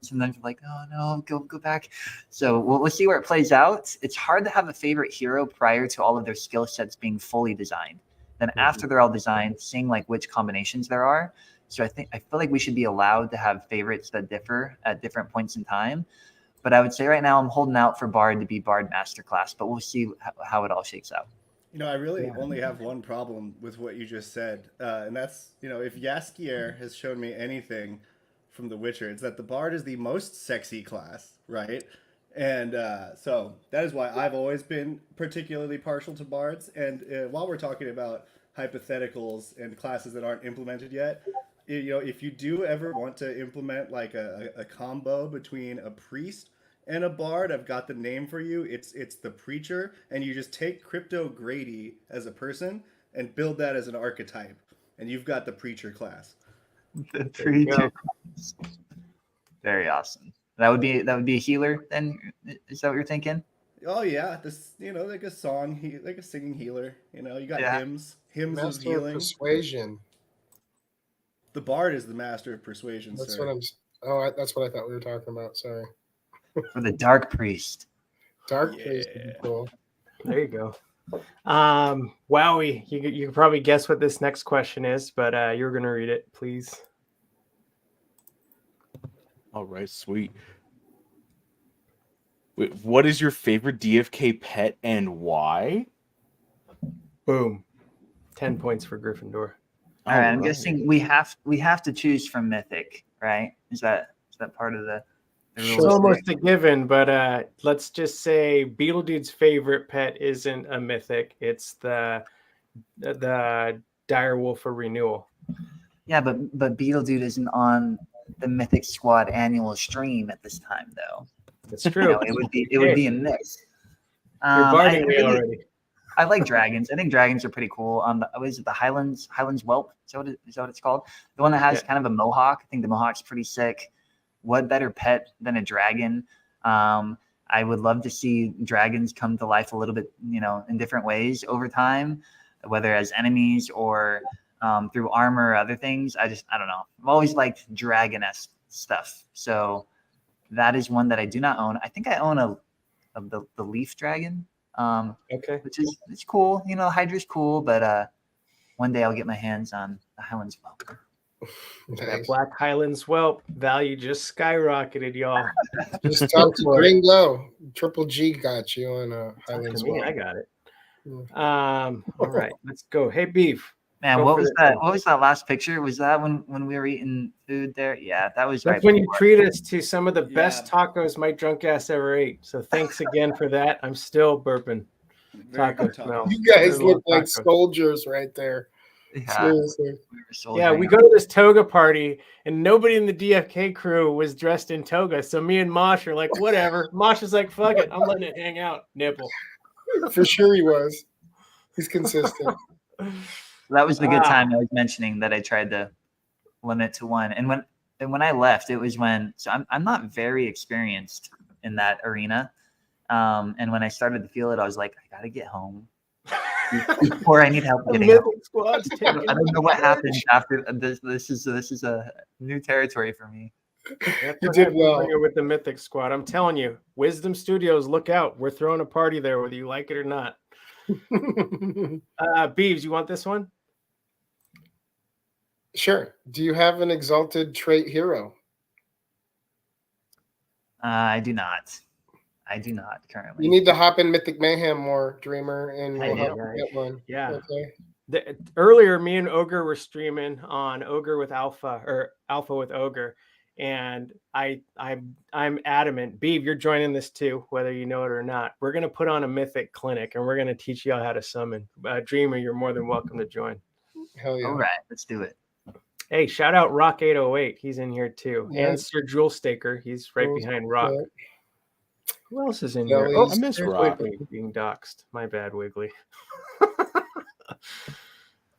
Speaker 3: Sometimes I'm like, oh no, go back. So we'll see where it plays out. It's hard to have a favorite hero prior to all of their skill sets being fully designed. Then after they're all designed, seeing like which combinations there are. So I feel like we should be allowed to have favorites that differ at different points in time. But I would say right now I'm holding out for Bard to be Bard Masterclass, but we'll see how it all shakes out.
Speaker 8: I really only have one problem with what you just said, and that's, if Jaskier has shown me anything from The Witcher, it's that the Bard is the most sexy class, right? And so that is why I've always been particularly partial to Bards. And while we're talking about hypotheticals and classes that aren't implemented yet, if you do ever want to implement like a combo between a priest and a bard, I've got the name for you. It's the Preacher, and you just take Crypto Grady as a person and build that as an archetype, and you've got the Preacher class.
Speaker 3: The Preacher. Very awesome. That would be a healer then. Is that what you're thinking?
Speaker 8: Oh yeah, this like a song, like a singing healer. You got hymns
Speaker 4: Master
Speaker 8: of healing.
Speaker 4: Persuasion.
Speaker 8: The bard is the master of persuasion.
Speaker 4: That's
Speaker 8: sir.
Speaker 4: what I'm. Oh, that's what I thought we were talking about. Sorry.
Speaker 3: For the Dark Priest.
Speaker 4: Dark Priest would be cool.
Speaker 2: There you go. Wowee, you can probably guess what this next question is, but you're going to read it, please.
Speaker 5: All right, sweet. Wait, what is your favorite DFK pet and why?
Speaker 2: Boom. 10 points for Gryffindor.
Speaker 3: All right, I'm guessing we have to choose from Mythic, right? Is that part of the rules?
Speaker 2: It's almost a given, but let's just say Beetledude's favorite pet isn't a mythic. It's the Direwolf for renewal.
Speaker 3: Yeah, but Beetledude isn't on the Mythic Squad annual stream at this time, though.
Speaker 2: That's true.
Speaker 3: It would be a mix.
Speaker 2: You're barding me already.
Speaker 3: I like dragons. I think dragons are pretty cool. Is it the Highlands Whelp? Is that what it's called? The one that has kind of a mohawk. I think the mohawk's pretty sick. What better pet than a dragon? I would love to see dragons come to life a little bit, in different ways over time, whether as enemies or through armor or other things. I don't know. I've always liked dragon-esque stuff. So that is one that I do not own. I think I own the leaf dragon. Which is cool. Hydra's cool, but one day I'll get my hands on the Highlands Whelp.
Speaker 2: That
Speaker 4: Nice.
Speaker 2: Black Highland Swelp value just skyrocketed, y'all.
Speaker 4: Just talk to
Speaker 2: for it.
Speaker 4: Gringo. Triple G got you on
Speaker 2: Talk
Speaker 4: Highland
Speaker 2: to me,
Speaker 4: Swamp.
Speaker 2: I got it.
Speaker 4: Yeah.
Speaker 2: All right, let's go. Hey, Beef.
Speaker 3: Man,
Speaker 2: Go
Speaker 3: what
Speaker 2: for
Speaker 3: was
Speaker 2: this
Speaker 3: that?
Speaker 2: one.
Speaker 3: What was that last picture? Was that when we were eating food there? Yeah, that was
Speaker 2: That's
Speaker 3: right
Speaker 2: when you
Speaker 3: before.
Speaker 2: treat us to some of the
Speaker 8: Yeah.
Speaker 2: best tacos my drunk ass ever ate. So thanks again for that. I'm still burping.
Speaker 8: Very
Speaker 2: Taco
Speaker 8: good
Speaker 2: smell.
Speaker 8: tacos.
Speaker 4: You guys
Speaker 2: I
Speaker 4: look
Speaker 2: love
Speaker 4: like
Speaker 2: tacos.
Speaker 4: soldiers right there.
Speaker 3: Yeah,
Speaker 4: Seriously.
Speaker 3: we were
Speaker 2: Yeah,
Speaker 3: soldiering
Speaker 2: we
Speaker 3: up.
Speaker 2: go to this toga party and nobody in the DFK crew was dressed in toga. So me and Mosh are like, whatever. Mosh is like, fuck it. I'm letting it hang out. Nipple.
Speaker 4: For sure he was. He's consistent.
Speaker 3: That was the good
Speaker 2: Ah.
Speaker 3: time I was mentioning that I tried to limit to one. And when I left, it was when I'm not very experienced in that arena. And when I started to feel it, I was like, I gotta get home before I need help
Speaker 2: The
Speaker 3: getting home.
Speaker 2: Mythic Squad's
Speaker 3: I
Speaker 2: taking
Speaker 3: don't know what happens after this. This is a new territory for me.
Speaker 2: That's
Speaker 4: You
Speaker 2: what
Speaker 4: did
Speaker 2: happens
Speaker 4: well.
Speaker 2: when you're with the Mythic Squad. I'm telling you, Wisdom Studios, look out. We're throwing a party there, whether you like it or not. Beeves, you want this one?
Speaker 4: Sure. Do you have an exalted trait hero?
Speaker 3: I do not. I do not currently.
Speaker 4: You need to hop in Mythic Mayhem more, Dreamer, and
Speaker 3: I
Speaker 4: we'll
Speaker 3: do.
Speaker 4: help you get one.
Speaker 2: Yeah.
Speaker 4: Okay.
Speaker 2: Earlier, me and Ogre were streaming on Ogre with Alpha or Alpha with Ogre, and I'm adamant. Beeve, you're joining this too, whether you know it or not. We're gonna put on a Mythic clinic, and we're gonna teach y'all how to summon. Dreamer, you're more than welcome to join.
Speaker 4: Hell yeah.
Speaker 3: All right, let's do it.
Speaker 2: Hey, shout out Rock 808. He's in here too,
Speaker 4: Yeah.
Speaker 2: and Sir Jewel Staker. He's right behind Rock.
Speaker 4: Yeah.
Speaker 2: Who else is in
Speaker 4: Jellies.
Speaker 2: here? Oh,
Speaker 7: I miss
Speaker 2: there's
Speaker 7: Rock.
Speaker 2: Wiggly being doxxed. My bad, Wiggly.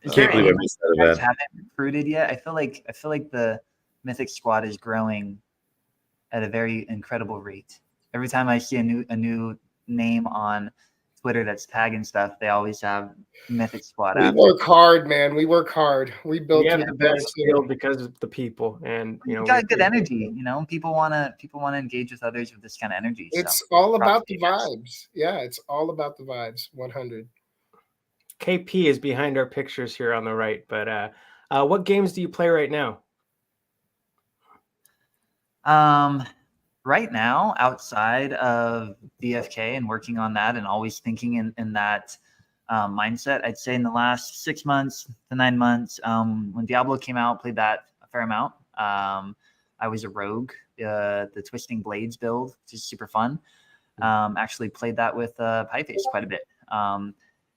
Speaker 3: Is
Speaker 7: Can't
Speaker 3: there
Speaker 7: believe I
Speaker 3: anyone
Speaker 7: missed that
Speaker 3: you guys
Speaker 7: event.
Speaker 3: haven't recruited yet? I feel like the Mythic Squad is growing at a very incredible rate. Every time I see a new name on Twitter that's tagging stuff, they always have Mythic Squad
Speaker 4: We
Speaker 3: after.
Speaker 4: work hard, man. We work hard. We built
Speaker 2: We have
Speaker 4: through
Speaker 2: the
Speaker 4: the
Speaker 2: best
Speaker 4: best
Speaker 2: field because of the people, and you know
Speaker 3: You got
Speaker 2: we
Speaker 3: good
Speaker 2: appreciate
Speaker 3: energy, you know. People wanna engage with others with this kind of energy.
Speaker 4: It's
Speaker 3: so
Speaker 4: all
Speaker 3: props
Speaker 4: about
Speaker 3: to
Speaker 4: the
Speaker 3: you guys.
Speaker 4: vibes. Yeah, it's all about the vibes. 100.
Speaker 2: KP is behind our pictures here on the right. But what games do you play right now?
Speaker 3: Right now, outside of DFK and working on that and always thinking in that mindset, I'd say in the last 6 months to 9 months, when Diablo came out, played that a fair amount. I was a rogue, the Twisting Blades build, which is super fun. Actually played that with Pieface quite a bit.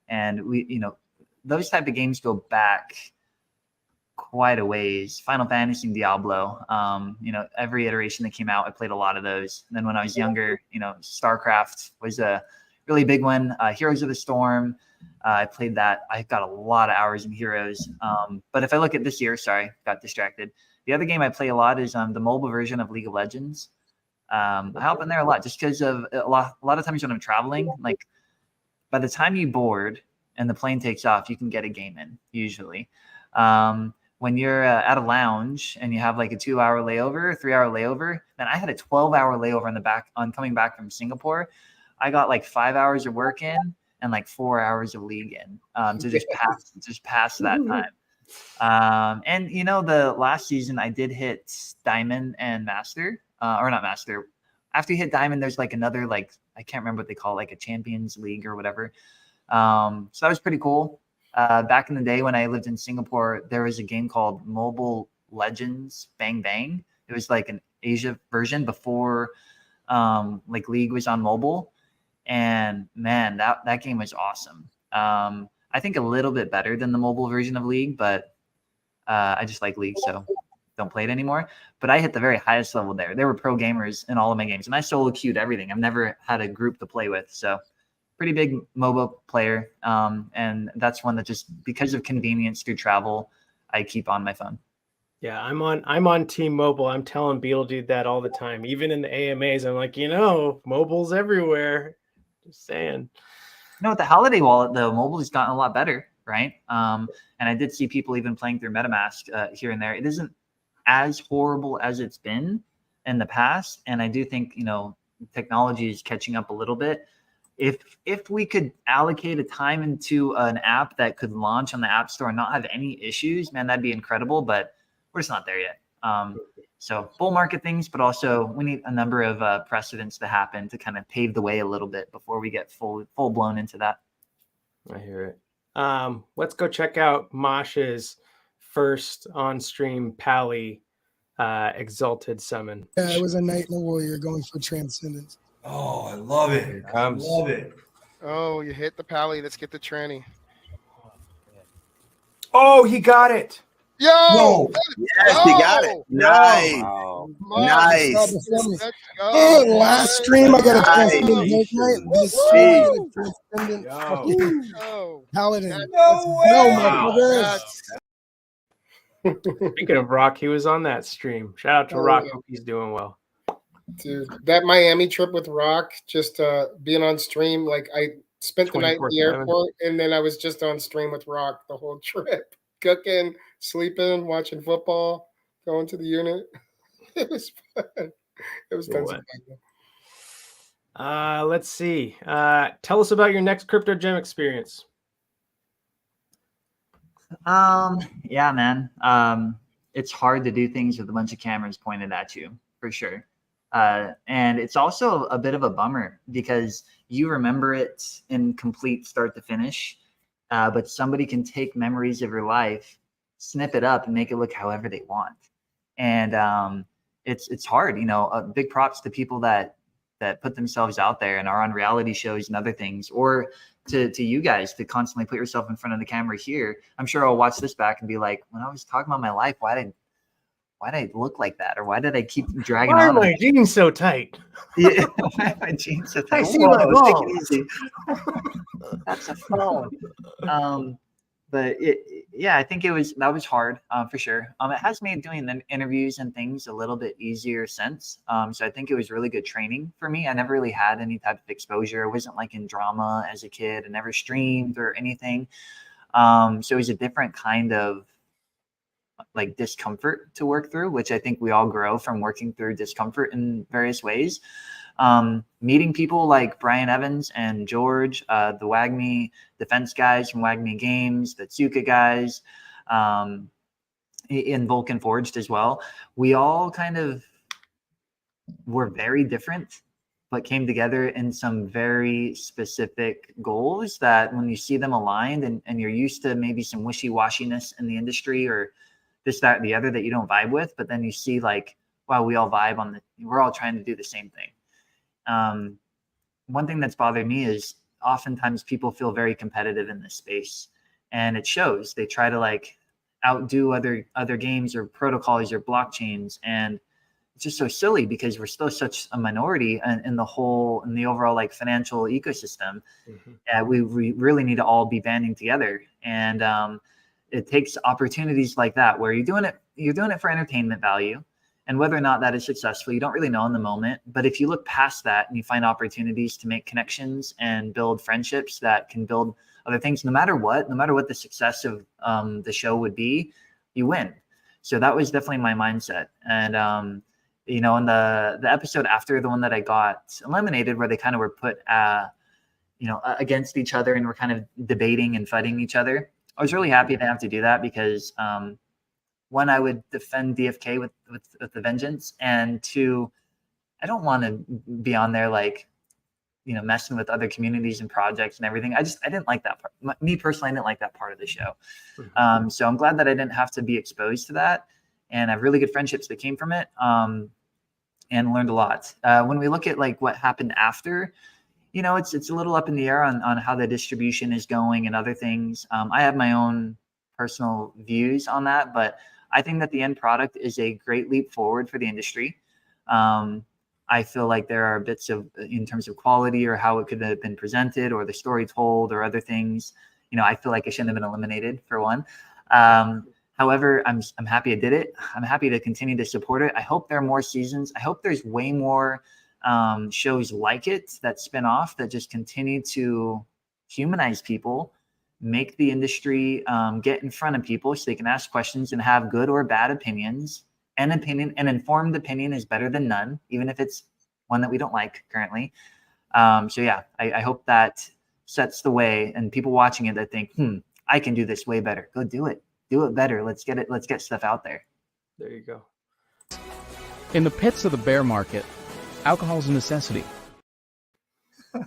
Speaker 3: And we, you know, those type of games go back quite a ways. Final Fantasy and Diablo, you know, every iteration that came out, I played a lot of those. And then when I was younger, you know, StarCraft was a really big one. Heroes of the Storm, I played that. I got a lot of hours in Heroes. But if I look at this year, sorry, got distracted. The other game I play a lot is the mobile version of League of Legends. I hop in there a lot just because of a lot of times when I'm traveling, like by the time you board and the plane takes off, you can get a game in usually. When you're at a lounge and you have like a 2-hour layover, 3-hour layover, man, I had a 12-hour layover on coming back from Singapore. I got like 5 hours of work in and like 4 hours of league in to just pass that time. And you know, the last season I did hit Diamond and Master, or not Master. After you hit Diamond, there's like another, like, I can't remember what they call it, like a Champions League or whatever. So that was pretty cool. Back in the day when I lived in Singapore, there was a game called Mobile Legends Bang Bang. It was like an Asia version before like League was on mobile. And man, that game was awesome. I think a little bit better than the mobile version of League, but I just like League, so don't play it anymore. But I hit the very highest level there. There were pro gamers in all of my games, and I solo queued everything. I've never had a group to play with, so pretty big MOBA player. And that's one that just because of convenience through travel, I keep on my phone.
Speaker 2: Yeah, I'm on Team Mobile. I'm telling Beetlejuice that all the time. Even in the AMAs, I'm like, you know, mobile's everywhere. Just saying.
Speaker 3: You know, with the holiday wallet, though, mobile has gotten a lot better, right? And I did see people even playing through MetaMask here and there. It isn't as horrible as it's been in the past. And I do think, you know, technology is catching up a little bit. If we could allocate a time into an app that could launch on the App Store and not have any issues, man, that'd be incredible. But we're just not there yet. So bull market things, but also we need a number of precedents to happen to kind of pave the way a little bit before we get full blown into that.
Speaker 2: I hear it. Let's go check out Mosh's first on stream Pally exalted summon.
Speaker 9: Yeah, it was a knight and a warrior going for transcendence.
Speaker 1: Oh, I love it.
Speaker 2: Here it comes.
Speaker 1: I love it.
Speaker 4: Oh, you hit the pally. Let's get the tranny.
Speaker 5: Oh, he got it.
Speaker 4: Yo!
Speaker 1: Whoa.
Speaker 10: Yes, you got it. Nice.
Speaker 5: Wow.
Speaker 10: Nice.
Speaker 4: Let's go.
Speaker 9: Oh, last stream I got a
Speaker 10: Nice.
Speaker 9: transcendent Lake Knight. This stream I got a transcendent
Speaker 5: Yo.
Speaker 9: fucking
Speaker 4: Oh,
Speaker 9: paladin.
Speaker 4: No
Speaker 9: Let's go,
Speaker 5: Wow.
Speaker 9: motherfuckers.
Speaker 2: Speaking of Rock, he was on that stream. Shout out to
Speaker 4: Oh,
Speaker 2: Rock.
Speaker 4: yeah.
Speaker 2: Hope he's doing well.
Speaker 4: dude, that Miami trip with Rock, just being on stream, like I spent the night at the
Speaker 2: 24/7.
Speaker 4: airport, and then I was just on stream with Rock the whole trip, cooking, sleeping, watching football, going to the unit. It was fun. It was tons of fun.
Speaker 2: Let's see. Tell us about your next crypto gem experience.
Speaker 3: Yeah, man. It's hard to do things with a bunch of cameras pointed at you, for sure. And it's also a bit of a bummer because you remember it in complete start to finish, but somebody can take memories of your life, snip it up, and make it look however they want. And it's hard, big props to people that put themselves out there and are on reality shows and other things, or to you guys to constantly put yourself in front of the camera here. I'm sure I'll watch this back and be like, when I was talking about my life, why did I look like that? Or why did I keep dragging
Speaker 2: Why are
Speaker 3: on?
Speaker 2: my jeans so tight?
Speaker 3: Yeah, why are my jeans so tight?
Speaker 2: I see my
Speaker 3: Whoa, take
Speaker 2: balls.
Speaker 3: it easy. That's a phone. But I think that was hard for sure. It has made doing the interviews and things a little bit easier since. So I think it was really good training for me. I never really had any type of exposure. I wasn't like in drama as a kid. I never streamed or anything. So it was a different kind of like discomfort to work through, which I think we all grow from working through discomfort in various ways. Meeting people like Brian Evans and George, the WAGME defense guys from WAGME Games, the Tsuka guys, in Vulcan Forged as well. We all kind of were very different, but came together in some very specific goals that when you see them aligned and you're used to maybe some wishy-washiness in the industry or this, that, the other that you don't vibe with, but then you see like, wow, we all vibe on we're all trying to do the same thing. One thing that's bothered me is oftentimes people feel very competitive in this space, and it shows. They try to like outdo other games or protocols or blockchains, and it's just so silly because we're still such a minority in the overall like financial ecosystem. Mm-hmm. We really need to all be banding together, and it takes opportunities like that where you're doing it for entertainment value. And whether or not that is successful, you don't really know in the moment. But if you look past that and you find opportunities to make connections and build friendships that can build other things, no matter what the success of the show would be, you win. So that was definitely my mindset. And, in the episode after the one that I got eliminated, where they kind of were put, against each other and were kind of debating and fighting each other, I was really happy to have to do that because, one, I would defend DFK with the vengeance, and two, I don't want to be on there like, messing with other communities and projects and everything. I didn't like that part. Me personally, I didn't like that part of the show. Mm-hmm. So I'm glad that I didn't have to be exposed to that, and I have really good friendships that came from it, and learned a lot. When we look at like what happened after, it's a little up in the air on how the distribution is going and other things. I have my own personal views on that, but I think that the end product is a great leap forward for the industry. I feel like there are bits in terms of quality or how it could have been presented or the story told or other things. I feel like it shouldn't have been eliminated for one. However, I'm happy I did it. I'm happy to continue to support it. I hope there are more seasons. I hope there's way more shows like it that spin off that just continue to humanize people, make the industry get in front of people so they can ask questions and have good or bad opinions. An informed opinion is better than none, even if it's one that we don't like currently. I hope that sets the way, and people watching it that think, I can do this way better. Go do it. Do it better. Let's get stuff out there.
Speaker 2: There you go.
Speaker 11: In the pits of the bear market, alcohol is a necessity.
Speaker 2: All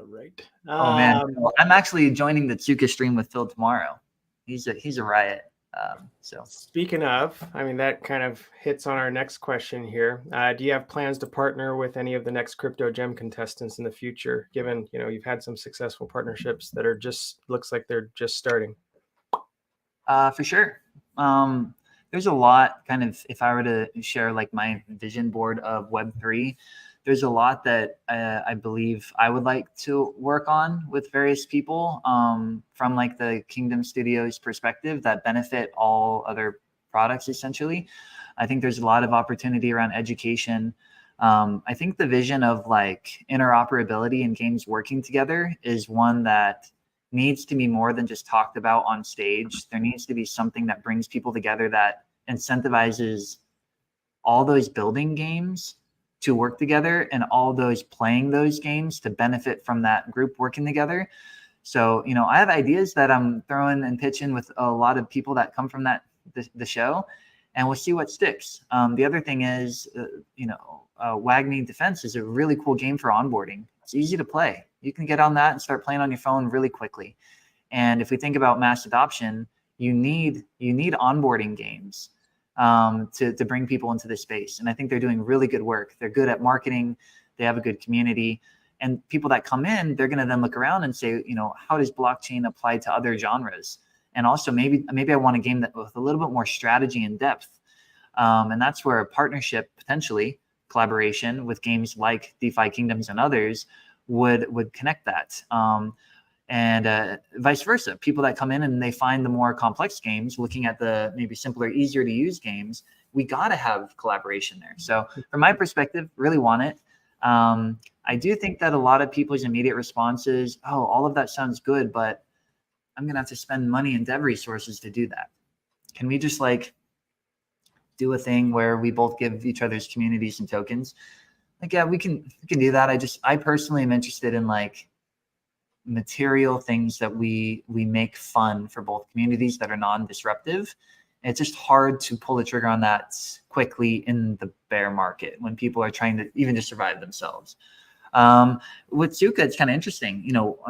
Speaker 2: right.
Speaker 3: Oh man, I'm actually joining the Tsuka stream with Phil tomorrow. He's a riot. So
Speaker 2: speaking of, I mean, that kind of hits on our next question here. Do you have plans to partner with any of the next Crypto Gem contestants in the future? Given you've had some successful partnerships that are looks like they're just starting.
Speaker 3: For sure. There's a lot kind of, if I were to share like my vision board of Web3, there's a lot that I believe I would like to work on with various people from like the Kingdom Studios perspective that benefit all other products essentially. I think there's a lot of opportunity around education. I think the vision of like interoperability and games working together is one that needs to be more than just talked about on stage. There needs to be something that brings people together that incentivizes all those building games to work together and all those playing those games to benefit from that group working together. So, I have ideas that I'm throwing and pitching with a lot of people that come from the show, and we'll see what sticks. The other thing is, Wowee Defense is a really cool game for onboarding. It's easy to play. You can get on that and start playing on your phone really quickly. And if we think about mass adoption, you need onboarding games to bring people into this space. And I think they're doing really good work. They're good at marketing. They have a good community. And people that come in, they're going to then look around and say, how does blockchain apply to other genres? And also maybe I want a game that with a little bit more strategy and depth. And that's where a partnership, potentially collaboration with games like DeFiKingdoms and others would connect that. And vice versa. People that come in and they find the more complex games, looking at the maybe simpler, easier to use games, we got to have collaboration there. So from my perspective, really want it. I do think that a lot of people's immediate response is, oh, all of that sounds good, but I'm going to have to spend money and dev resources to do that. Can we just like do a thing where we both give each other's communities some tokens? Like, yeah, we can do that. I personally am interested in like material things that we make fun for both communities that are non-disruptive. It's just hard to pull the trigger on that quickly in the bear market when people are trying to even just survive themselves. With Tsuka, it's kind of interesting.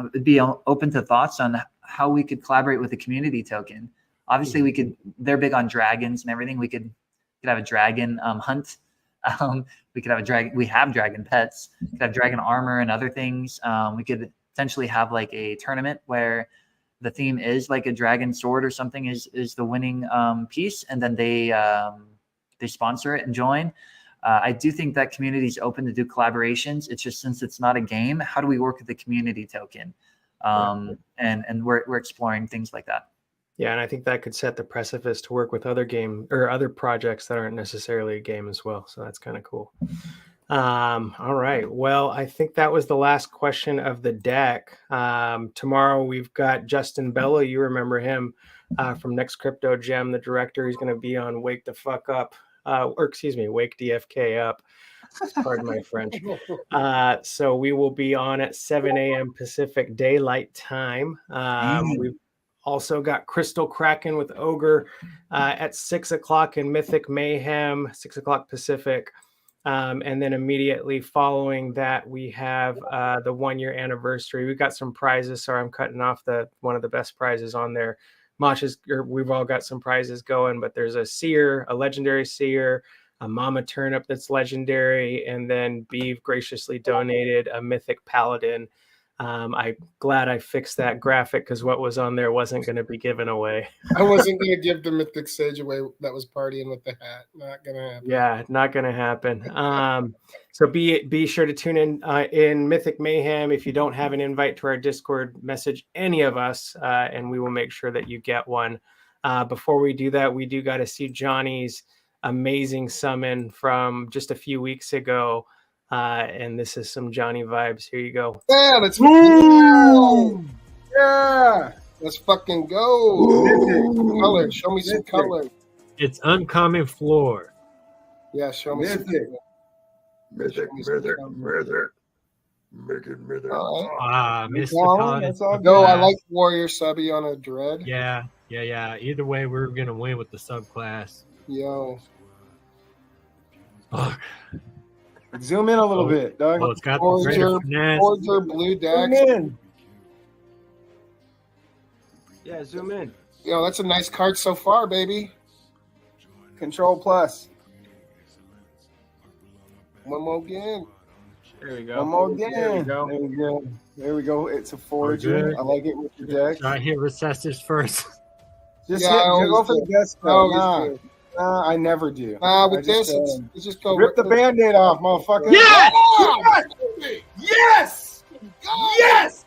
Speaker 3: It'd be open to thoughts on how we could collaborate with the community token. Obviously, they're big on dragons and everything. We could have a dragon hunt. We could have a dragon. We have dragon pets. We could have dragon armor and other things. We could potentially have like a tournament where the theme is like a dragon sword or something is the winning piece, and then they sponsor it and join. I do think that community is open to do collaborations. It's just, since it's not a game, how do we work with the community token? And we're exploring things like that.
Speaker 2: Yeah, and I think that could set the precipice to work with other other projects that aren't necessarily a game as well. So that's kind of cool. All right. Well, I think that was the last question of the deck. Tomorrow we've got Justin Bella. You remember him from Next Crypto Gem, the director. He's going to be on Wake the Fuck Up, Wake DFK Up. Pardon my French. So we will be on at 7 a.m. Pacific Daylight Time. We've also got Crystal Kraken with Ogre at 6 o'clock in Mythic Mayhem, 6 o'clock Pacific. And then immediately following that, we have the 1 year anniversary. We've got some prizes. Sorry, I'm cutting off one of the best prizes on there. Mosh we've all got some prizes going, but there's a seer, a legendary seer, a mama turnip that's legendary, and then Beave graciously donated a mythic paladin. I'm glad I fixed that graphic because what was on there wasn't going to be given away.
Speaker 4: I wasn't going to give the mythic sage away that was partying with the hat. Not going to happen.
Speaker 2: Yeah, not going to happen. So be sure to tune in Mythic Mayhem. If you don't have an invite to our Discord, message any of us, and we will make sure that you get one. Before we do that, we do got to see Johnny's amazing summon from just a few weeks ago. And this is some Johnny vibes. Here you go.
Speaker 4: Yeah, let's go. Yeah, let's fucking go. Color. Show me some color.
Speaker 12: It's uncommon floor.
Speaker 4: Yeah, show me some color.
Speaker 1: Mythic. Make it mythic.
Speaker 12: Mr.
Speaker 4: That's all go. I like Warrior Subby on a dread.
Speaker 12: Yeah. Yeah. Either way, we're gonna win with the subclass.
Speaker 13: Yo,
Speaker 12: Fuck.
Speaker 13: zoom in a little bit, Doug.
Speaker 12: Oh, it's got the greater finesse.
Speaker 4: Orger blue
Speaker 13: Zoom
Speaker 4: decks.
Speaker 13: in.
Speaker 2: Yeah, zoom in.
Speaker 4: Yo, that's a nice card so far, baby.
Speaker 13: Control plus.
Speaker 4: One more again.
Speaker 2: There we go.
Speaker 13: One more
Speaker 2: There we
Speaker 13: again.
Speaker 2: go.
Speaker 13: There we go. There we go. It's a
Speaker 12: We're
Speaker 13: forger.
Speaker 12: good.
Speaker 13: I like it with the deck.
Speaker 12: Should I hit recessives first?
Speaker 13: Just
Speaker 4: Yeah, I
Speaker 13: go
Speaker 4: always
Speaker 13: for the
Speaker 4: do.
Speaker 13: guess.
Speaker 4: I always
Speaker 13: Nah,
Speaker 4: do.
Speaker 13: nah, I never do.
Speaker 4: With
Speaker 13: I
Speaker 4: this,
Speaker 13: just,
Speaker 4: it's just go
Speaker 13: rip the band-aid off, motherfucker.
Speaker 4: Yes!
Speaker 13: Yes! Yes!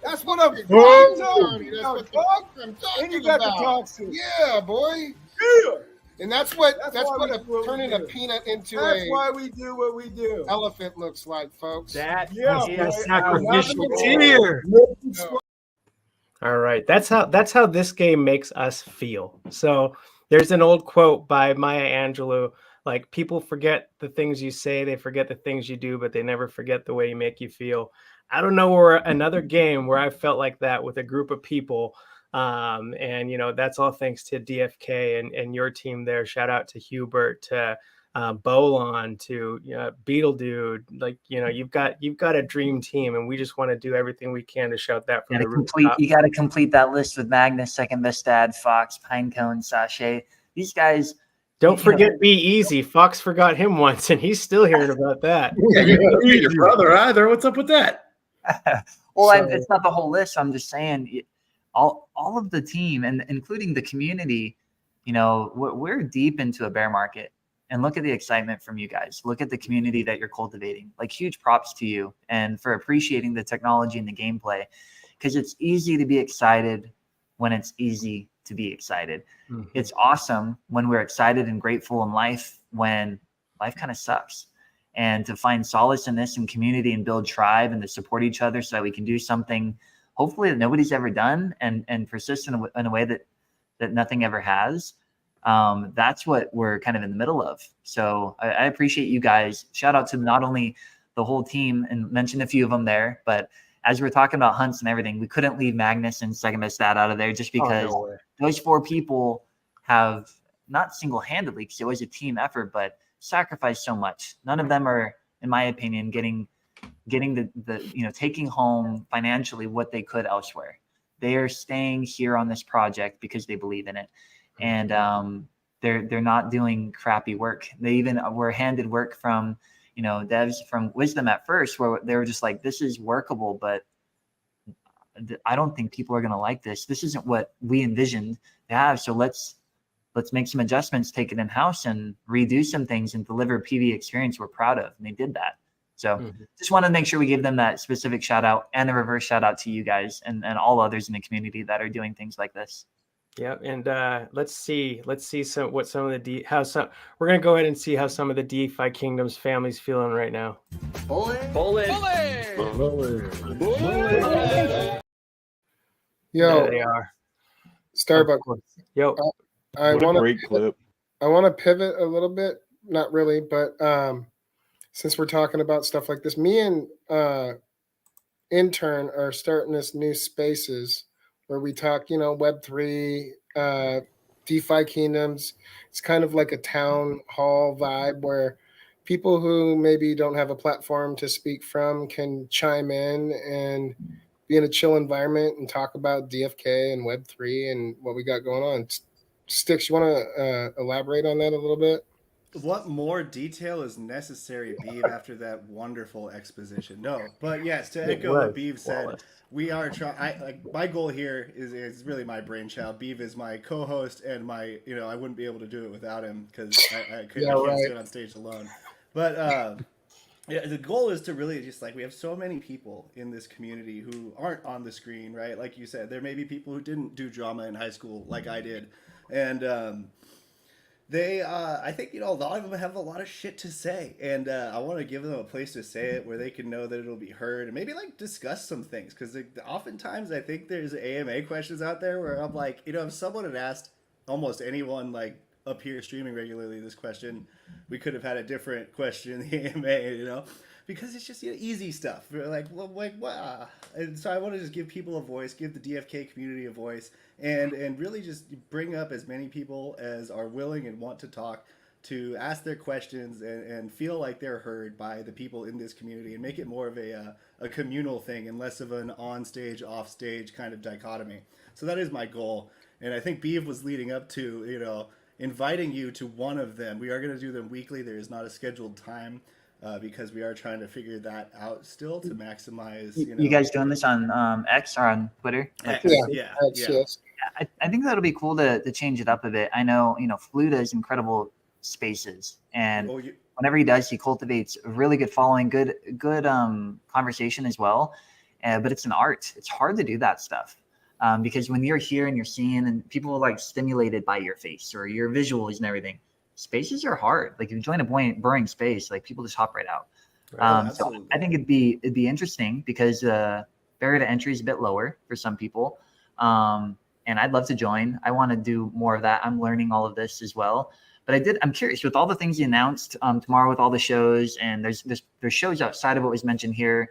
Speaker 4: That's what I'm
Speaker 13: Boom!
Speaker 4: talking. That's what I'm
Speaker 13: And
Speaker 4: talking
Speaker 13: you got the
Speaker 4: about.
Speaker 13: toxic.
Speaker 4: Yeah, boy.
Speaker 13: Yeah.
Speaker 4: And that's what
Speaker 13: That's
Speaker 4: that's
Speaker 13: why
Speaker 4: what
Speaker 13: we do what we
Speaker 4: turning a
Speaker 13: do.
Speaker 4: peanut into
Speaker 13: That's
Speaker 4: a
Speaker 13: why we do what we do.
Speaker 4: elephant looks like, folks.
Speaker 2: That
Speaker 13: Yeah,
Speaker 2: is
Speaker 13: boy.
Speaker 12: Sacrificial
Speaker 13: I'm
Speaker 12: tear.
Speaker 2: all right. That's how this game makes us feel. So there's an old quote by Maya Angelou, like, people forget the things you say, they forget the things you do, but they never forget the way you make you feel. I don't know where another game where I felt like that with a group of people. And that's all thanks to DFK and your team there. Shout out to Hubert, to Bolon, to Beetle Dude. Like, you've got a dream team, and we just want to do everything we can to shout that from the rooftop.
Speaker 3: You got to complete that list with Magnus, Second Best Dad, Fox, Pinecone, Sachet. These guys.
Speaker 2: Don't forget Be Easy. Fox forgot him once, and he's still hearing about that.
Speaker 7: Yeah, you don't need your brother either. What's up with that?
Speaker 3: Well,
Speaker 2: So-
Speaker 3: it's not the whole list. I'm just saying, all of the team, and including the community, we're deep into a bear market. And look at the excitement from you guys. Look at the community that you're cultivating. Like, huge props to you and for appreciating the technology and the gameplay, because it's easy to be excited when it's easy to be excited.
Speaker 2: Mhm.
Speaker 3: It's awesome when we're excited and grateful in life when life kind of sucks. And to find solace in this and community and build tribe and to support each other so that we can do something hopefully that nobody's ever done and persist in a way that nothing ever has. That's what we're kind of in the middle of. So I appreciate you guys. Shout out to not only the whole team, and mentioned a few of them there, but as we're talking about hunts and everything, we couldn't leave Magnus and Second Best Dad out of there just because those four people have, not single-handedly, because it was a team effort, but sacrificed so much. None of them are, in my opinion, getting the taking home financially what they could elsewhere. They are staying here on this project because they believe in it. And they're not doing crappy work. They even were handed work from devs from Wisdom at first, where they were just like, this is workable, but I don't think people are going to like this. This isn't what we envisioned to have. So let's make some adjustments, take it in house, and redo some things and deliver a PV experience we're proud of. And they did that. So just want to make sure we give them that specific shout out and a reverse shout out to you guys and all others in the community that are doing things like this.
Speaker 2: Yeah, and let's see we're gonna go ahead and see how some of the DeFiKingdoms families feeling right now.
Speaker 4: Yo,
Speaker 2: There they are.
Speaker 4: Starbuck.
Speaker 2: Yo,
Speaker 4: I
Speaker 5: What a
Speaker 4: want
Speaker 5: great clip.
Speaker 4: I want to pivot a little bit, not really, but since we're talking about stuff like this, me and intern are starting this new spaces where we talk, Web3, DeFiKingdoms. It's kind of like a town hall vibe where people who maybe don't have a platform to speak from can chime in and be in a chill environment and talk about DFK and Web3 and what we got going on. Sticks, you want to elaborate on that a little bit?
Speaker 8: What more detail is necessary, Beave, after that wonderful exposition? No, but yes, to echo what Beave said, we are trying. My goal here is really my brainchild. Beave is my co-host, and I wouldn't be able to do it without him because I can't do it on stage alone. But the goal is to really just we have so many people in this community who aren't on the screen, right? Like you said, there may be people who didn't do drama in high school like I did, and they, I think, a lot of them have a lot of shit to say, and I want to give them a place to say it where they can know that it'll be heard and maybe discuss some things, because oftentimes I think there's AMA questions out there where I'm like, if someone had asked almost anyone up here streaming regularly this question, we could have had a different question in the AMA, because it's just easy stuff. We're like what? And so I want to just give people a voice, give the DFK community a voice, and really just bring up as many people as are willing and want to talk, to ask their questions and feel like they're heard by the people in this community, and make it more of a communal thing and less of an on-stage, off-stage kind of dichotomy. So that is my goal. And I think Beave was leading up to, inviting you to one of them. We are going to do them weekly. There is not a scheduled time because we are trying to figure that out still to maximize.
Speaker 3: You guys doing this on X or on Twitter?
Speaker 8: X, yeah.
Speaker 3: I think that'll be cool to change it up a bit. I know, Flu does incredible spaces, and whenever he does, he cultivates a really good following, good conversation as well. But it's an art. It's hard to do that stuff because when you're here and you're seeing, and people are like stimulated by your face or your visuals and everything, spaces are hard. Like if you join a boring space, like people just hop right out. So I think it'd be interesting because barrier to entry is a bit lower for some people. And I'd love to join. I want to do more of that. I'm learning all of this as well. But I'm curious with all the things you announced tomorrow with all the shows, and there's shows outside of what was mentioned here.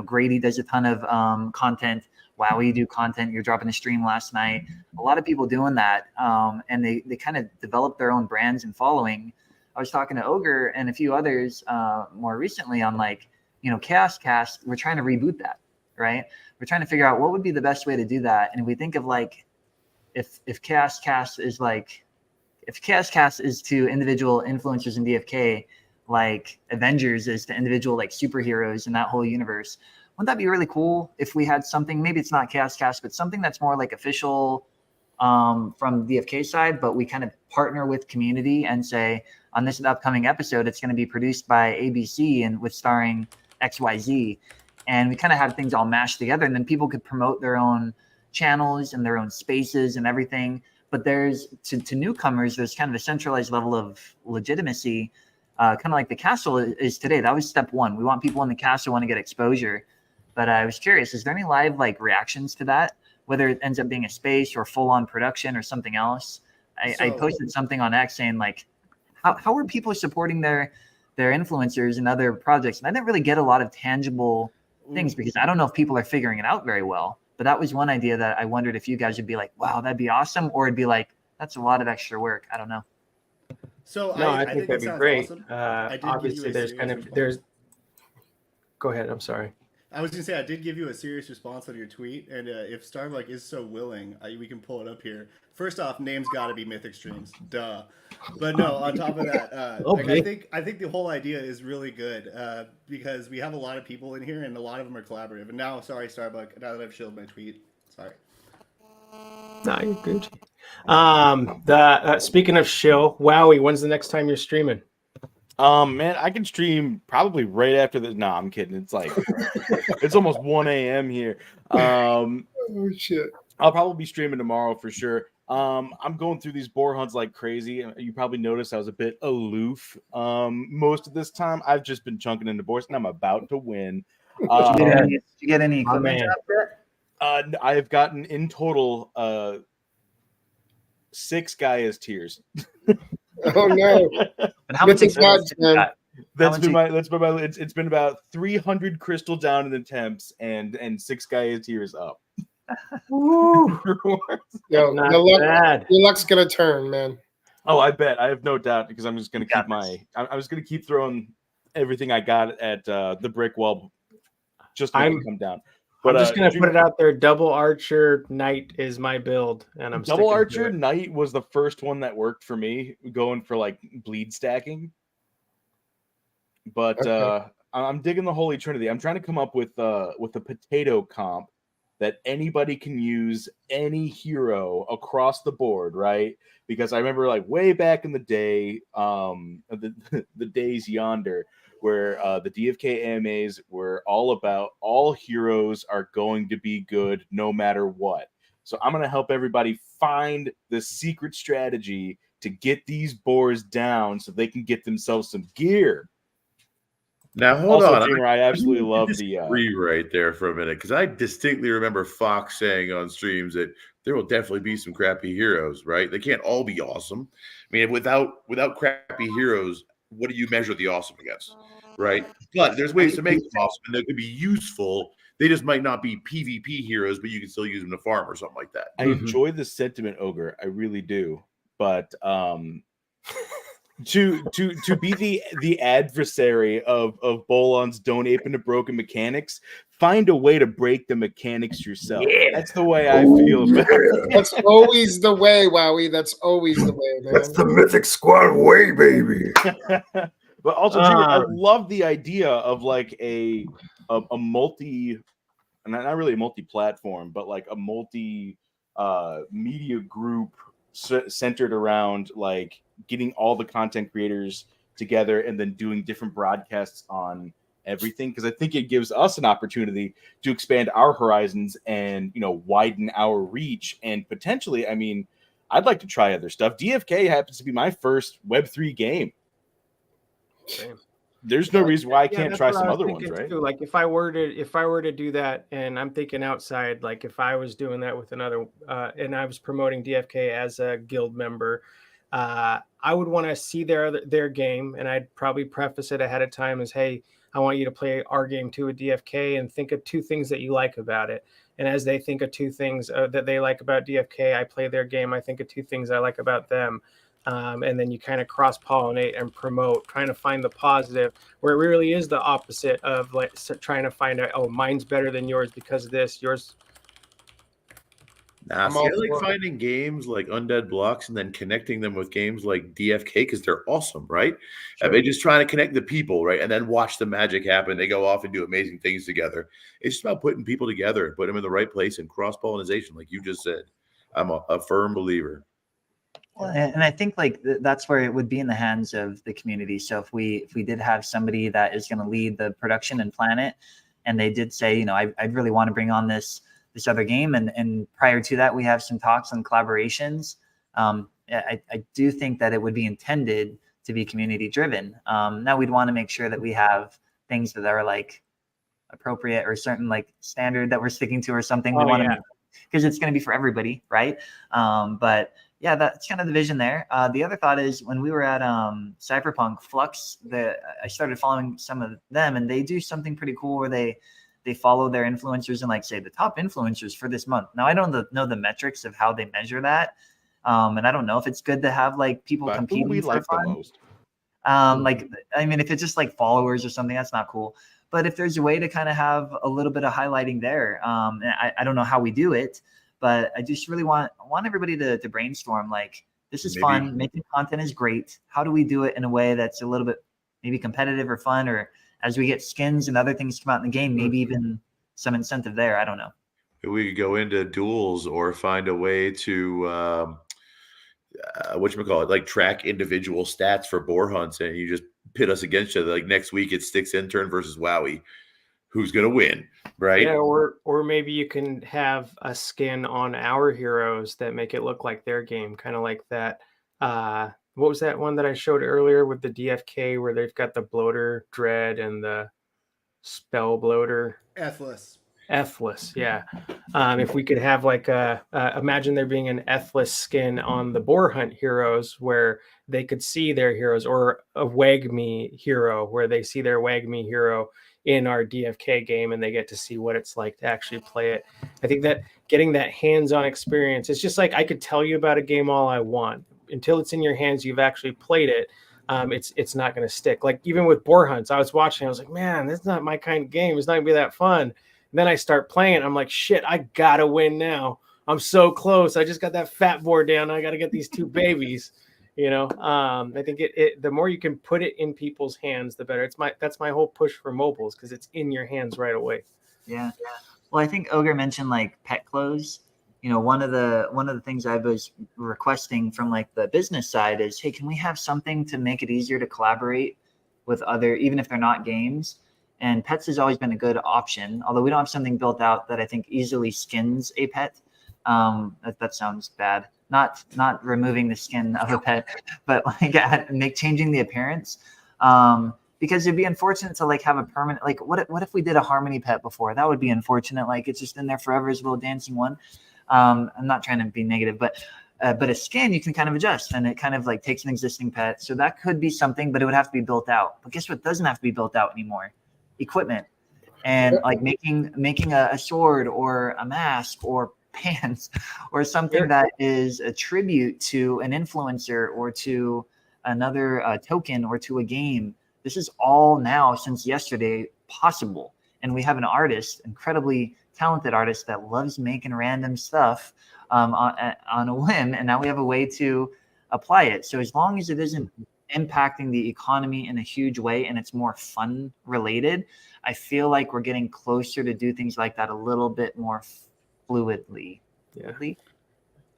Speaker 3: Grady does a ton of content. Wowee do content. You're dropping a stream last night. A lot of people doing that, and they kind of develop their own brands and following. I was talking to Ogre and a few others more recently on Chaos Cast. We're trying to reboot that, right? We're trying to figure out what would be the best way to do that. And if we think of if Chaos Cast is if Chaos Cast is to individual influencers in DFK, like Avengers is to individual superheroes in that whole universe, wouldn't that be really cool if we had something? Maybe it's not Chaos Cast, but something that's more official from DFK side, but we kind of partner with community and say on this upcoming episode, it's going to be produced by ABC and with starring XYZ. And we kind of have things all mashed together, and then people could promote their own channels and their own spaces and everything. But there's to newcomers, there's kind of a centralized level of legitimacy, kind of like the castle is today. That was step one. We want people in the castle want to get exposure. But I was curious, is there any live reactions to that, whether it ends up being a space or full on production or something else? I posted something on X saying how are people supporting their influencers and other projects? And I didn't really get a lot of tangible things because I don't know if people are figuring it out very well. But that was one idea that I wondered if you guys would be like, wow, that'd be awesome. Or it'd be like, that's a lot of extra work. I don't know.
Speaker 8: So
Speaker 2: no, I think that'd be great.
Speaker 8: Awesome.
Speaker 2: Obviously, there's. Go ahead. I'm sorry.
Speaker 8: I was going to say, I did give you a serious response on your tweet. And if Starbuck is so willing, we can pull it up here. First off, name's got to be Mythic Streams. Duh. But no, on top of that, I think the whole idea is really good because we have a lot of people in here and a lot of them are collaborative. And now, sorry, Starbuck, now that I've shielded my tweet, sorry.
Speaker 2: No, you're good. Speaking of shill, Wowee, when's the next time you're streaming?
Speaker 5: Man, I can stream probably right after this. No, I'm kidding. It's it's almost 1 a.m. here.
Speaker 4: Oh shit.
Speaker 5: I'll probably be streaming tomorrow for sure. I'm going through these boar hunts like crazy. You probably noticed I was a bit aloof most of this time. I've just been chunking into boars, and I'm about to win.
Speaker 3: Did you get any equipment yet?
Speaker 5: I have gotten in total 6 Gaia's tears.
Speaker 4: Oh no!
Speaker 3: But how much experience have you got?
Speaker 5: It's been about 300 crystal down in attempts and 6 Gaia tears up.
Speaker 2: Woo!
Speaker 4: Yo, your luck's gonna turn, man.
Speaker 5: Oh, I bet. I have no doubt because I'm just gonna keep I was gonna keep throwing everything I got at the brick wall just to make it come down. But
Speaker 2: I'm just gonna put it out there. Double Archer Knight is my build, and I'm
Speaker 5: Double Archer Knight was the first one that worked for me, going for bleed stacking. But I'm digging the Holy Trinity. I'm trying to come up with a potato comp that anybody can use, any hero across the board, right? Because I remember way back in the day, the days yonder, where the DFK AMAs were all about all heroes are going to be good no matter what. So I'm going to help everybody find the secret strategy to get these boars down so they can get themselves some gear.
Speaker 7: Now, hold
Speaker 5: also,
Speaker 7: on.
Speaker 5: Junior, I absolutely love the
Speaker 7: right there for a minute, because I distinctly remember Fox saying on streams that there will definitely be some crappy heroes, right? They can't all be awesome. I mean, without crappy heroes, what do you measure the awesome against? right? But there's ways to make them awesome, and they could be useful. They just might not be PvP heroes, but you can still use them to farm or something like that.
Speaker 5: I enjoy the sentiment, Ogre. I really do. But to be the adversary of Bolon's don't ape into broken mechanics, find a way to break the mechanics yourself. Yeah. That's the way I feel about it.
Speaker 4: That's always the way, Wowee. That's always the way, man.
Speaker 1: That's the Mythic Squad way, baby.
Speaker 5: But also, I love the idea of like a multi, not really a multi-platform, but like a multi media group centered around like getting all the content creators together and then doing different broadcasts on everything, because I think it gives us an opportunity to expand our horizons and, you know, widen our reach. And potentially, I mean, I'd like to try other stuff. DFK happens to be my first Web3 game.
Speaker 2: Same.
Speaker 5: There's no reason why I can't try some other ones, right?
Speaker 2: Too. Like if I were to do that, and I'm thinking outside, like if I was doing that with another, and I was promoting DFK as a guild member, I would want to see their game, and I'd probably preface it ahead of time as, hey, I want you to play our game too with DFK, and think of 2 things that you like about it. And as they think of 2 things that they like about DFK, I play their game. I think of 2 things I like about them. And then you kind of cross-pollinate and promote, trying to find the positive, where it really is the opposite of like trying to find out, oh, mine's better than yours because of this, yours.
Speaker 7: Nah, see, I like finding games like Undead Blocks and then connecting them with games like DFK because they're awesome, right? Sure. They just trying to connect the people, right? And then watch the magic happen. They go off and do amazing things together. It's just about putting people together, putting them in the right place, and cross-pollination, like you just said. I'm a firm believer.
Speaker 3: Well, and I think like that's where it would be in the hands of the community. So if we did have somebody that is going to lead the production and plan it, and they did say, you know, I'd really want to bring on this other game, and prior to that we have some talks on collaborations. I do think that it would be intended to be community driven. Now we'd want to make sure that we have things that are like appropriate or certain like standard that we're sticking to or something. We want to, because it's going to be for everybody, right? But yeah, that's kind of the vision there. The other thought is when we were at Cypherpunk Flux, I started following some of them, and they do something pretty cool where they follow their influencers and like say the top influencers for this month. Now I don't know the metrics of how they measure that, and I don't know if it's good to have like people competing
Speaker 5: we
Speaker 3: for
Speaker 5: like
Speaker 3: fun.
Speaker 5: the most.
Speaker 3: Like, I mean, if it's just like followers or something, that's not cool. But if there's a way to kind of have a little bit of highlighting there, and I don't know how we do it, but I just really want everybody to brainstorm. Like, this is fun. Making content is great. How do we do it in a way that's a little bit maybe competitive or fun, or as we get skins and other things come out in the game, maybe even some incentive there. I don't know.
Speaker 7: We could go into duels or find a way to whatchamacallit, like track individual stats for boar hunts, and you just pit us against each other. Like next week it's Sticks Intern versus Wowee. Who's gonna win, right?
Speaker 2: Yeah, or maybe you can have a skin on our heroes that make it look like their game, kind of like that. What was that one that I showed earlier with the DFK where they've got the bloater dread and the spell bloater? Ethless, yeah. If we could have like imagine there being an Ethless skin on the boar hunt heroes where they could see their heroes, or a Wag Me hero where they see their Wag Me hero in our DFK game and they get to see what it's like to actually play it. I think that getting that hands-on experience, it's just like I could tell you about a game all I want. Until it's in your hands, you've actually played it. It's not going to stick. Like even with boar hunts, I was watching, I was like, man, that's not my kind of game. It's not gonna be that fun. And then I start playing. I'm like, shit, I gotta win now. I'm so close. I just got that fat boar down. I got to get these 2 babies. You know, I think the more you can put it in people's hands, the better. That's my whole push for mobiles, because it's in your hands right away.
Speaker 3: Yeah. Well, I think Ogre mentioned like pet clothes. You know, one of the things I was requesting from like the business side is, hey, can we have something to make it easier to collaborate with other, even if they're not games? And pets has always been a good option, although we don't have something built out that I think easily skins a pet. That sounds bad. Not removing the skin of a pet, but like changing the appearance. Because it'd be unfortunate to like have a permanent, like what if we did a Harmony pet before? That would be unfortunate. Like it's just in there forever as a little dancing one. I'm not trying to be negative, but But a skin you can kind of adjust, and it kind of like takes an existing pet. So that could be something, but it would have to be built out. But guess what doesn't have to be built out anymore? Equipment. And like making a sword or a mask or pants or something that is a tribute to an influencer or to another token or to a game. This is all now, since yesterday, possible. And we have an artist, incredibly talented artist, that loves making random stuff on a whim, and now we have a way to apply it. So as long as it isn't impacting the economy in a huge way and it's more fun related, I feel like we're getting closer to do things like that a little bit more fluidly.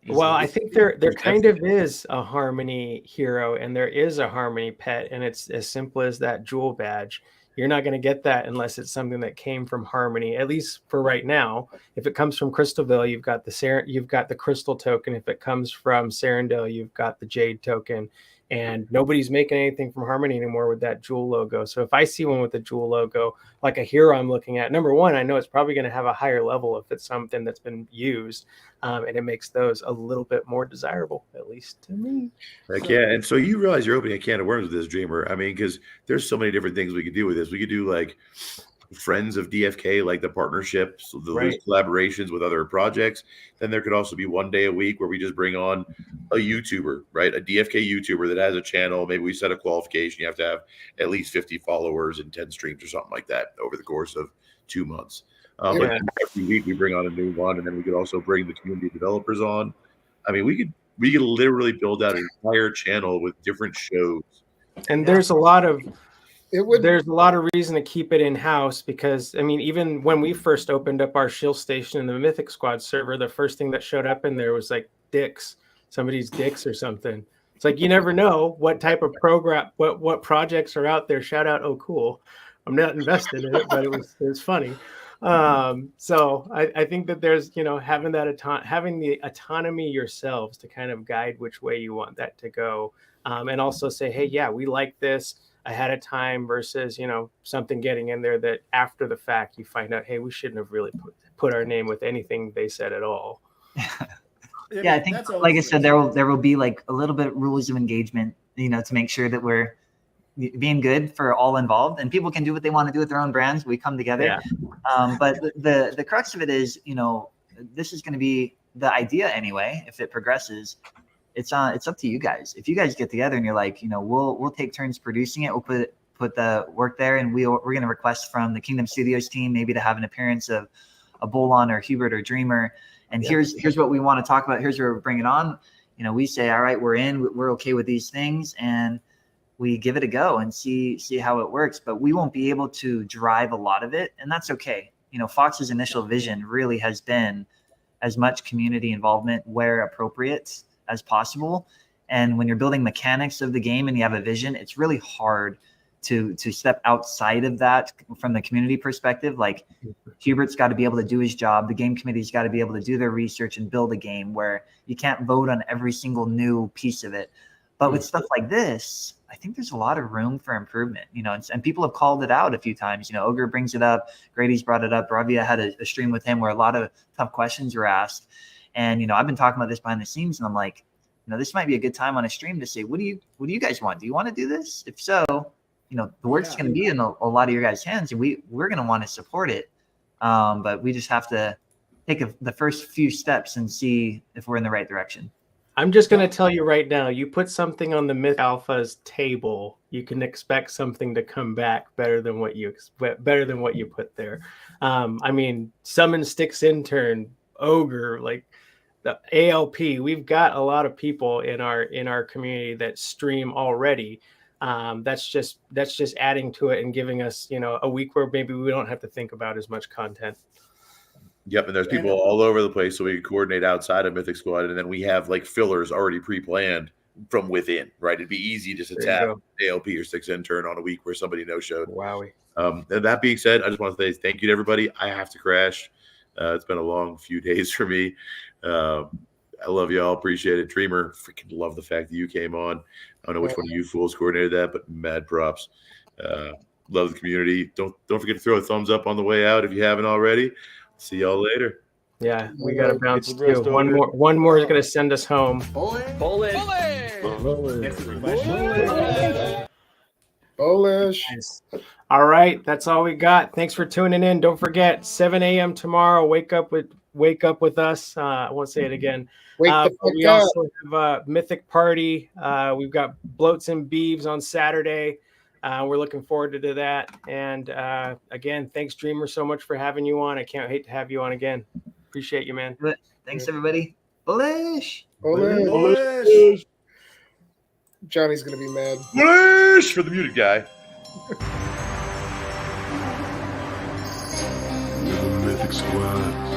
Speaker 2: Well, I think there kind of is a Harmony hero and there is a Harmony pet, and it's as simple as that jewel badge. You're not going to get that unless it's something that came from Harmony, at least for right now. If it comes from Crystalville, you've got the Crystal token. If it comes from Serendale, you've got the Jade token. And nobody's making anything from Harmony anymore with that jewel logo. So if I see one with the jewel logo, like a hero I'm looking at, number one, I know it's probably going to have a higher level if it's something that's been used, and it makes those a little bit more desirable, at least to me.
Speaker 7: Heck yeah. And so you realize you're opening a can of worms with this, Dreamer. I mean, because there's so many different things we could do with this. We could do like friends of DFK, like the partnerships, those collaborations with other projects. Then there could also be one day a week where we just bring on a YouTuber, right? A DFK YouTuber that has a channel. Maybe we set a qualification. You have to have at least 50 followers and 10 streams or something like that over the course of 2 months. But every week we bring on a new one, and then we could also bring the community developers on. I mean, we could literally build out an entire channel with different shows.
Speaker 2: And there's a lot of reason to keep it in house, because I mean, even when we first opened up our shield station in the Mythic Squad server, the first thing that showed up in there was like somebody's dicks or something. It's like, you never know what type of program, what projects are out there. Shout out, oh cool. I'm not invested in it, but it was funny. So I think that there's, having the autonomy yourselves to kind of guide which way you want that to go, and also say, hey, yeah, we like this ahead of time versus, something getting in there that after the fact you find out, hey, we shouldn't have really put our name with anything they said at all.
Speaker 3: Yeah, I think, like I said, there will be like a little bit of rules of engagement, to make sure that we're being good for all involved, and people can do what they want to do with their own brands. We come together. Yeah. But the crux of it is, this is going to be the idea anyway. If it progresses, it's up to you guys. If you guys get together and you're like, we'll take turns producing it. We'll put the work there, and we're going to request from the Kingdom Studios team maybe to have an appearance of a Bolon or Hubert or Dreamer. And here's what we want to talk about. Here's where we're bringing on. We say, all right, we're in. We're okay with these things, and we give it a go and see how it works. But we won't be able to drive a lot of it, and that's okay. Fox's initial vision really has been as much community involvement where appropriate as possible. And when you're building mechanics of the game and you have a vision, it's really hard to step outside of that from the community perspective. Like, Hubert's got to be able to do his job. The game committee's got to be able to do their research and build a game where you can't vote on every single new piece of it. But with stuff like this, I think there's a lot of room for improvement, and people have called it out a few times. Ogre brings it up. Grady's brought it up. Bravia had a stream with him where a lot of tough questions were asked. And, I've been talking about this behind the scenes, and I'm like, this might be a good time on a stream to say, what do you guys want? Do you want to do this? If so, the work's going to be in a lot of your guys' hands, and we're going to want to support it. But we just have to take the first few steps and see if we're in the right direction.
Speaker 2: I'm just going to tell you right now, you put something on the Myth Alpha's table, you can expect something to come back better than what you put there. I mean, Summon Sticks Intern, Ogre, like the ALP, we've got a lot of people in our community that stream already. That's just adding to it and giving us, a week where maybe we don't have to think about as much content.
Speaker 7: Yep, and there's people all over the place, so we can coordinate outside of Mythic Squad, and then we have like fillers already pre-planned from within, right? It'd be easy just to tap ALP or Sticks Intern on a week where somebody no-showed.
Speaker 2: Wowee.
Speaker 7: And that being said, I just want to say thank you to everybody. I have to crash. It's been a long few days for me. I love y'all. Appreciate it. Dreamer, freaking love the fact that you came on. I don't know which one of you fools coordinated that, but mad props. Love the community. Don't forget to throw a thumbs up on the way out if you haven't already. See y'all later.
Speaker 2: Yeah, we got to bounce
Speaker 5: It's
Speaker 2: too.
Speaker 5: real story.
Speaker 2: One more is going to send us home.
Speaker 8: Bullish.
Speaker 4: Bullish.
Speaker 2: Nice. All right, that's all we got. Thanks for tuning in. Don't forget, 7 a.m. tomorrow. Wake up with us. I won't say it again.
Speaker 4: Wake the
Speaker 2: But we
Speaker 4: fuck up.
Speaker 2: also have a Mythic Party. We've got Bloats and Beeves on Saturday. We're looking forward to that. And again, thanks, Dreamer, so much for having you on. I can't wait to have you on again. Appreciate you, man.
Speaker 3: Thanks, everybody. Bullish.
Speaker 4: Bullish. Johnny's gonna be mad.
Speaker 7: Wish for the muted guy.
Speaker 1: We're the Mythic Squad.